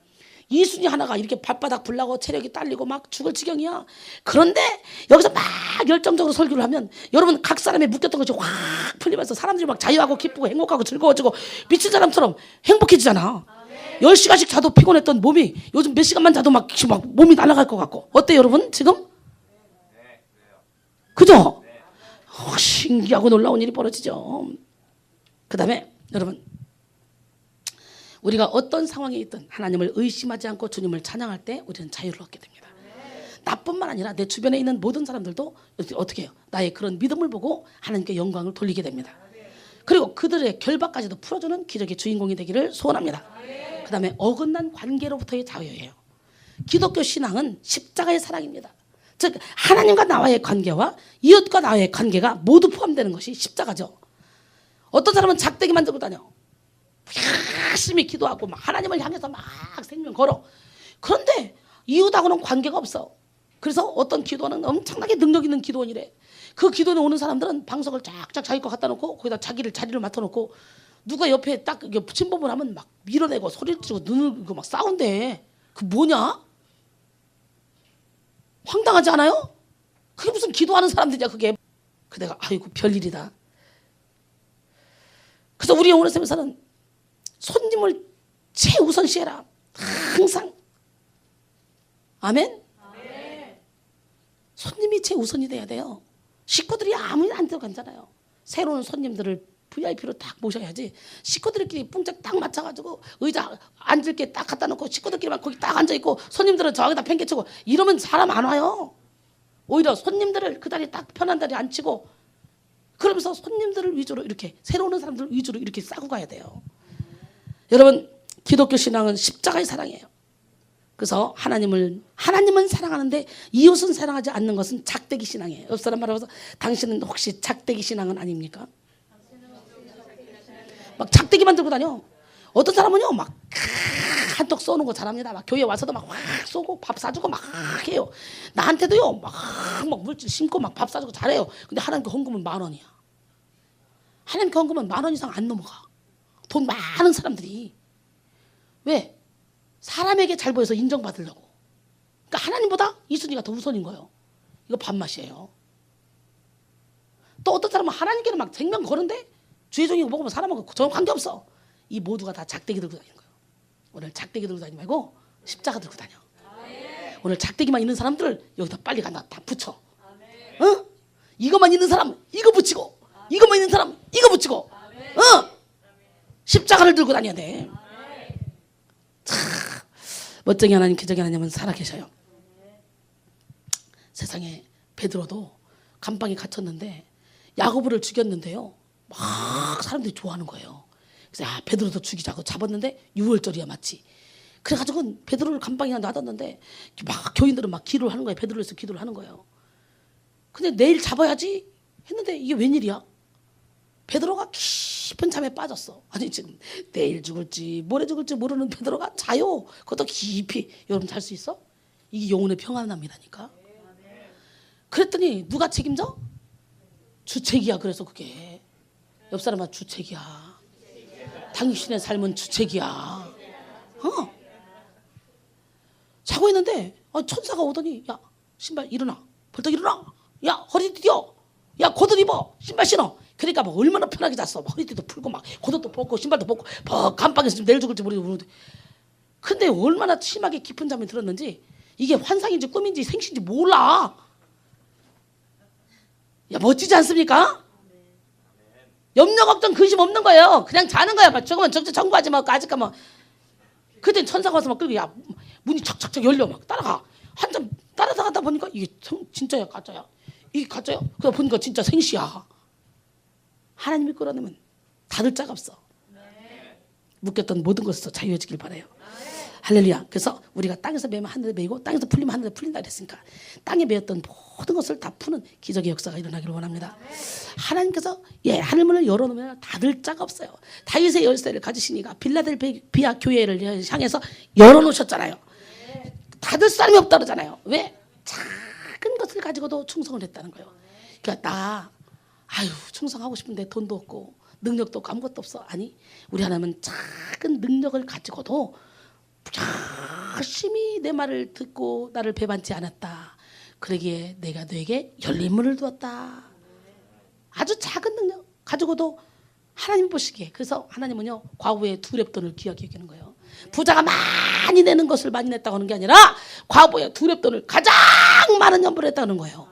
이순이 하나가 이렇게 발바닥 불나고 체력이 딸리고 막 죽을 지경이야. 그런데 여기서 막 열정적으로 설교를 하면 여러분 각 사람의 묶였던 것이 확 풀리면서 사람들이 막 자유하고 기쁘고 행복하고 즐거워지고 미친 사람처럼 행복해지잖아. 10시간씩 자도 피곤했던 몸이 요즘 몇 시간만 자도 막 몸이 날아갈 것 같고. 어때요 여러분 지금? 그죠? 신기하고 놀라운 일이 벌어지죠. 그 다음에 여러분, 우리가 어떤 상황에 있든 하나님을 의심하지 않고 주님을 찬양할 때 우리는 자유를 얻게 됩니다. 나뿐만 아니라 내 주변에 있는 모든 사람들도 어떻게 해요? 나의 그런 믿음을 보고 하나님께 영광을 돌리게 됩니다. 그리고 그들의 결박까지도 풀어주는 기적의 주인공이 되기를 소원합니다. 그 다음에 어긋난 관계로부터의 자유예요. 기독교 신앙은 십자가의 사랑입니다. 즉 하나님과 나와의 관계와 이웃과 나와의 관계가 모두 포함되는 것이 십자가죠. 어떤 사람은 작대기만 들고 다녀. 열심히 기도하고 막 하나님을 향해서 막 생명 걸어. 그런데 이웃하고는 관계가 없어. 그래서 어떤 기도는 엄청나게 능력 있는 기도원이래. 그 기도원에 오는 사람들은 방석을 쫙쫙 자기 거 갖다 놓고 거기다 자리를 맡아놓고 누가 옆에 딱 침범을 하면 막 밀어내고 소리를 지르고 눈을 긁고 막 싸운대. 그 뭐냐? 황당하지 않아요? 그게 무슨 기도하는 사람들이야 그게. 그 내가 아이고 별일이다. 그래서 우리 영혼의 쌤에서는 손님을 최우선시해라. 항상. 아멘? 손님이 최우선이 돼야 돼요. 식구들이 아무리 안 들어가잖아요. 새로운 손님들을 VIP로 딱 모셔야지. 식구들끼리 뿡짝 딱 맞춰가지고 의자 앉을 게 딱 갖다 놓고 식구들끼리만 거기 딱 앉아있고 손님들은 저기다 팽개치고 이러면 사람 안 와요. 오히려 손님들을 그 자리에 딱 편한 자리에 앉히고 그러면서 손님들을 위주로 이렇게 새로운 사람들 위주로 이렇게 싸고 가야 돼요. 여러분, 기독교 신앙은 십자가의 사랑이에요. 그래서 하나님은 사랑하는데 이웃은 사랑하지 않는 것은 작대기 신앙이에요. 옆 사람 말하면서 당신은 혹시 작대기 신앙은 아닙니까? 막 작대기만 들고 다녀. 어떤 사람은요 막 한턱 쏘는 거 잘합니다. 막 교회 와서도 막 확 쏘고 밥 사주고 막 해요. 나한테도요 막 물질 심고 막 밥 사주고 잘해요. 근데 하나님께 헌금은 10,000원이야. 하나님께 헌금은 10,000원 이상 안 넘어가. 돈 많은 사람들이. 왜? 사람에게 잘 보여서 인정받으려고. 그러니까 하나님보다 이순이가 더 우선인 거예요. 이거 밥맛이에요. 또 어떤 사람은 하나님께는 막 생명 거는데 주의 종이 먹으면 사람하고 전혀 관계없어. 이 모두가 다 작대기 들고 다니는 거예요. 오늘 작대기 들고 다니지 말고 십자가 들고 다녀. 오늘 작대기만 있는 사람들을 여기다 빨리 간다. 다 붙여. 어? 이것만 있는 사람 이거 붙이고 이것만 있는 사람 이거 붙이고 십자가를 들고 다녀야 돼. 참 멋쟁이 하나님 기적의 하나님은 살아계셔요. 세상에 베드로도 감방에 갇혔는데 야고보를 죽였는데요 막 사람들이 좋아하는 거예요. 그래서 베드로도 죽이자고 잡았는데 6월절이야 마치. 그래가지고 베드로를 감방에 놔뒀는데 막 교인들은 막 기도를 하는 거예요. 베드로를 위해서 기도를 하는 거예요. 근데 내일 잡아야지 했는데 이게 웬일이야? 베드로가 깊은 잠에 빠졌어. 아니 지금 내일 죽을지 모레 죽을지 모르는 베드로가 자요. 그것도 깊이. 여러분 잘 수 있어? 이게 영혼의 평안함이라니까. 그랬더니 누가 책임져? 주책이야. 그래서 그게 옆 사람아 주책이야. 당신의 삶은 주책이야. 자고 있는데 천사가 오더니 야 신발 일어나. 벌떡 일어나. 야 허리 디뎌. 야 겉옷 입어. 신발 신어. 그러니까 막 얼마나 편하게 잤어. 막 허리띠도 풀고 막 겉옷도 벗고 신발도 벗고 감방에서 지금 내일 죽을지 모르는데. 근데 얼마나 심하게 깊은 잠이 들었는지 이게 환상인지 꿈인지 생신지 몰라. 야, 멋지지 않습니까? 염려 걱정 근심 없는 거예요. 그냥 자는 거야. 막 죽으면 정부하지 마. 아직 가면 그때 천사가 와서 막 끌고 야 문이 척척척 열려 막 따라가. 한참 따라가다 보니까 이게 진짜야 가짜야? 이게 가짜야? 그러다 보니까 진짜 생시야. 하나님이 끌어내면 다들 짝 없어. 묶였던 모든 것에서 자유해지길 바라요. 할렐루야. 그래서 우리가 땅에서 매면 하늘에 매이고 땅에서 풀리면 하늘에 풀린다 그랬으니까 땅에 매였던 모든 것을 다 푸는 기적의 역사가 일어나기를 원합니다. 하나님께서 하늘문을 열어놓으면 다들 짝 없어요. 다윗의 열쇠를 가지시니까 빌라델비아 교회를 향해서 열어놓으셨잖아요. 닫을 사람이 없다 그러잖아요. 왜? 작은 것을 가지고도 충성을 했다는 거예요. 그러니까 충성하고 싶은데 돈도 없고 능력도 없고 아무것도 없어. 아니, 우리 하나님은 작은 능력을 가지고도 열심히 내 말을 듣고 나를 배반치 않았다. 그러기에 내가 너에게 열린 문을 두었다. 아주 작은 능력 가지고도 하나님 보시기에. 그래서 하나님은요 과부의 두 렙돈을 귀하게 여기는 거예요. 부자가 많이 내는 것을 많이 냈다고 하는 게 아니라 과부의 두 렙돈을 가장 많은 연보를 했다는 거예요.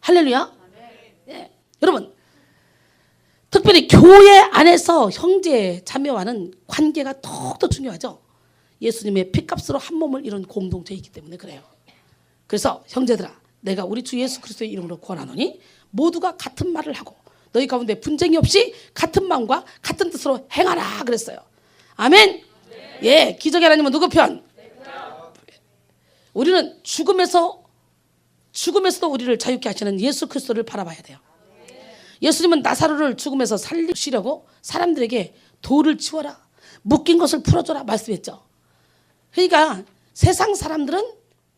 할렐루야. 예. 여러분 특별히 교회 안에서 형제 자매와는 관계가 더욱더 중요하죠. 예수님의 피값으로 한 몸을 이룬 공동체이기 때문에 그래요. 그래서 형제들아 내가 우리 주 예수 그리스도의 이름으로 권하노니 모두가 같은 말을 하고 너희 가운데 분쟁이 없이 같은 마음과 같은 뜻으로 행하라 그랬어요. 아멘. 예, 기적의 하나님은 누구 편? 우리는 죽음에서도 우리를 자유케 하시는 예수 그리스도를 바라봐야 돼요. 예수님은 나사로를 죽음에서 살리시려고 사람들에게 돌을 치워라, 묶인 것을 풀어줘라 말씀했죠. 그러니까 세상 사람들은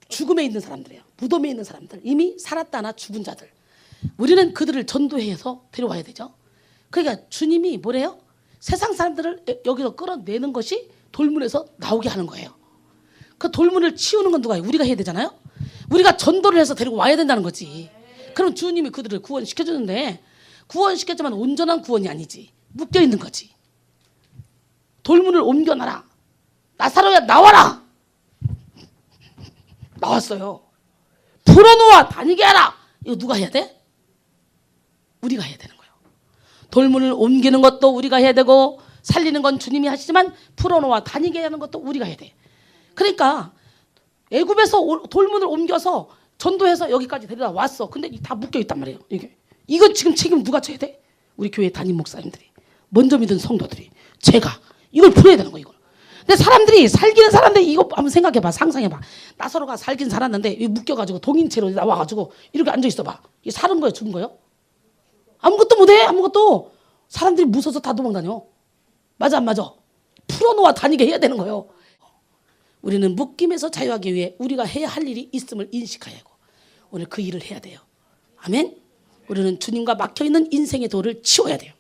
죽음에 있는 사람들이에요. 무덤에 있는 사람들, 이미 살았다나 죽은 자들. 우리는 그들을 전도해서 데려와야 되죠. 그러니까 주님이 뭐래요? 세상 사람들을 여기서 끌어내는 것이 돌문에서 나오게 하는 거예요. 그 돌문을 치우는 건 누가 해요? 우리가 해야 되잖아요. 우리가 전도를 해서 데리고 와야 된다는 거지. 그럼 주님이 그들을 구원시켜주는데 구원시켰지만 온전한 구원이 아니지. 묶여있는 거지. 돌문을 옮겨놔라. 나사로야 나와라. 나왔어요. 풀어놓아 다니게 하라. 이거 누가 해야 돼? 우리가 해야 되는 거예요. 돌문을 옮기는 것도 우리가 해야 되고 살리는 건 주님이 하시지만 풀어놓아 다니게 하는 것도 우리가 해야 돼. 그러니까 애굽에서 돌문을 옮겨서 전도해서 여기까지 데려다 왔어. 근데 다 묶여있단 말이에요. 이거 지금 책임 누가 져야 돼? 우리 교회 담임 목사님들이, 먼저 믿은 성도들이, 제가 이걸 풀어야 되는 거예요. 이걸. 근데 사람들이 살기는 사람들이 이거 한번 생각해봐, 상상해봐. 나사로가 살긴 살았는데 묶여가지고 동인체로 나와가지고 이렇게 앉아있어봐. 이게 사는 거예요, 죽은 거예요? 아무것도 못해, 아무것도. 사람들이 무서워서 다 도망다녀. 맞아 안 맞아? 풀어놓아 다니게 해야 되는 거예요. 우리는 묶임에서 자유하기 위해 우리가 해야 할 일이 있음을 인식해야 하고 오늘 그 일을 해야 돼요. 아멘. 우리는 주님과 막혀있는 인생의 돌을 치워야 돼요.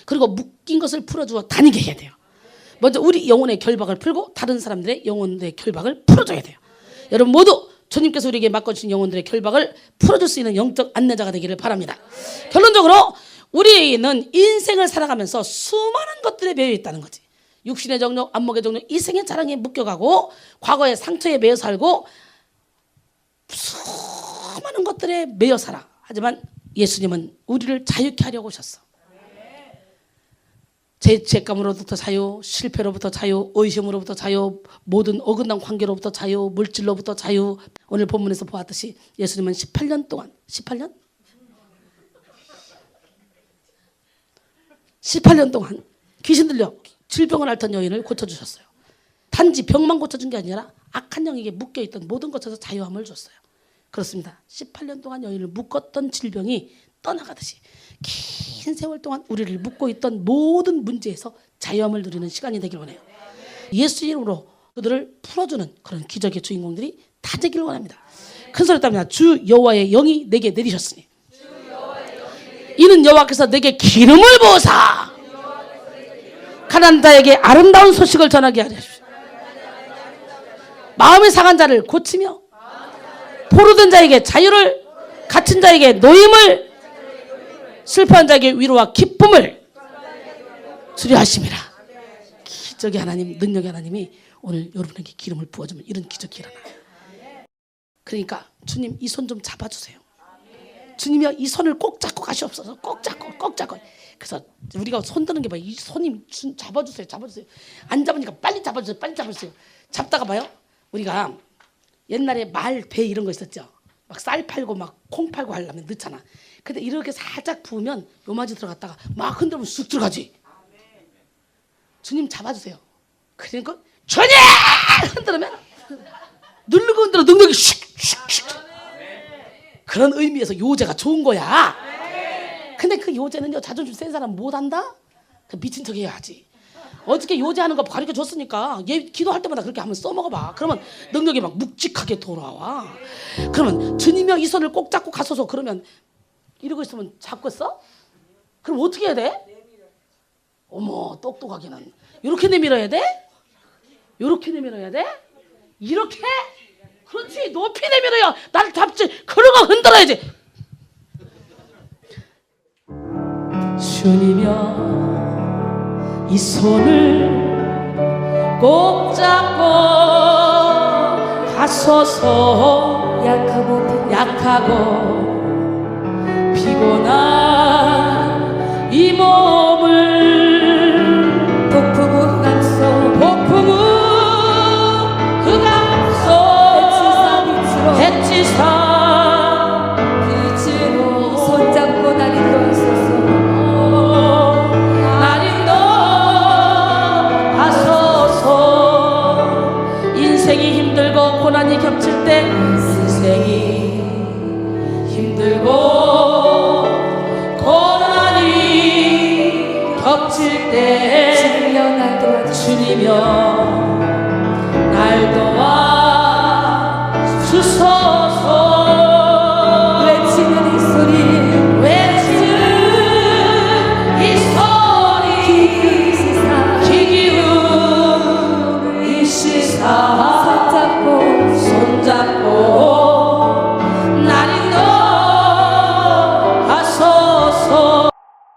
그리고 묶인 것을 풀어주어 다니게 해야 돼요. 먼저 우리 영혼의 결박을 풀고 다른 사람들의 영혼의 결박을 풀어줘야 돼요. 여러분 모두 주님께서 우리에게 맡겨주신 영혼들의 결박을 풀어줄 수 있는 영적 안내자가 되기를 바랍니다. 결론적으로 우리는 인생을 살아가면서 수많은 것들에 매여 있다는 거지. 육신의 정욕, 안목의 정욕, 이생의 자랑에 묶여가고 과거의 상처에 매여 살고 수많은 것들에 매여 살아. 하지만 예수님은 우리를 자유케 하려고 오셨어. 죄감으로부터 자유, 실패로부터 자유, 의심으로부터 자유, 모든 어긋난 관계로부터 자유, 물질로부터 자유. 오늘 본문에서 보았듯이 예수님은 18년 동안 18년 동안 귀신 들려 질병을 앓던 여인을 고쳐주셨어요. 단지 병만 고쳐준 게 아니라 악한 영에게 묶여있던 모든 것에서 자유함을 줬어요. 그렇습니다. 18년 동안 여인을 묶었던 질병이 떠나가듯이 긴 세월 동안 우리를 묶고 있던 모든 문제에서 자유함을 누리는 시간이 되길 원해요. 예수 이름으로 그들을 풀어주는 그런 기적의 주인공들이 다 되길 원합니다. 큰 소리 따릅니다. 주 여호와의 영이 내게 내리셨으니 이는 여호와께서 내게 기름을 부으사 가난한 자에게 아름다운 소식을 전하게 하려 하십시오. 마음이 상한 자를 고치며 포로된 자에게 자유를, 갇힌 자에게 노임을, 슬퍼한 자에게 위로와 기쁨을 주려 하심이라. 기적의 하나님, 능력의 하나님이 오늘 여러분에게 기름을 부어주면 이런 기적이 일어나요. 그러니까 주님 이 손 좀 잡아주세요. 주님이여 이 손을 꼭 잡고 가시옵소서. 꼭 잡고. 그래서 우리가 손 드는 게 봐요. 이 손님 잡아주세요. 안 잡으니까 빨리 잡아주세요. 잡다가 봐요. 우리가 옛날에 말, 배 이런 거 있었죠. 막 쌀 팔고 막 콩 팔고 하려면 넣잖아. 근데 이렇게 살짝 부으면 요마지 들어갔다가 막 흔들면 쑥 들어가지. 주님 잡아주세요. 그러니까 주님 흔들면 누르고 흔들어 능력이 슉슉슉. 그런 의미에서 요제가 좋은 거야. 근데 그 요제는요, 자존심 센 사람 못한다? 그 미친 척 해야지. 어저께 요제하는 거 가르쳐 줬으니까 얘 기도할 때마다 그렇게 한번 써먹어봐. 그러면 능력이 막 묵직하게 돌아와. 그러면 주님이여 이 손을 꼭 잡고 가소서. 그러면 이러고 있으면 잡겠어? 그럼 어떻게 해야 돼? 어머 똑똑하기는. 이렇게 내밀어야 돼? 이렇게 내밀어야 돼? 이렇게? 그렇지. 높이 내밀어야 나를 잡지. 그러고 흔들어야지. 주님이여 이 손을 꼭 잡고 가소서. 약하고 피곤한 이 몸을 폭풍우 흑암속 배치사 빛으로 손잡고 다니고 있었어. 인생이 힘들고 고난이 겹칠 때 인생이 힘들고 고난이 겹칠 때 주님이여 날 도와주소서. 외치는 이 소리 귀 기울이시사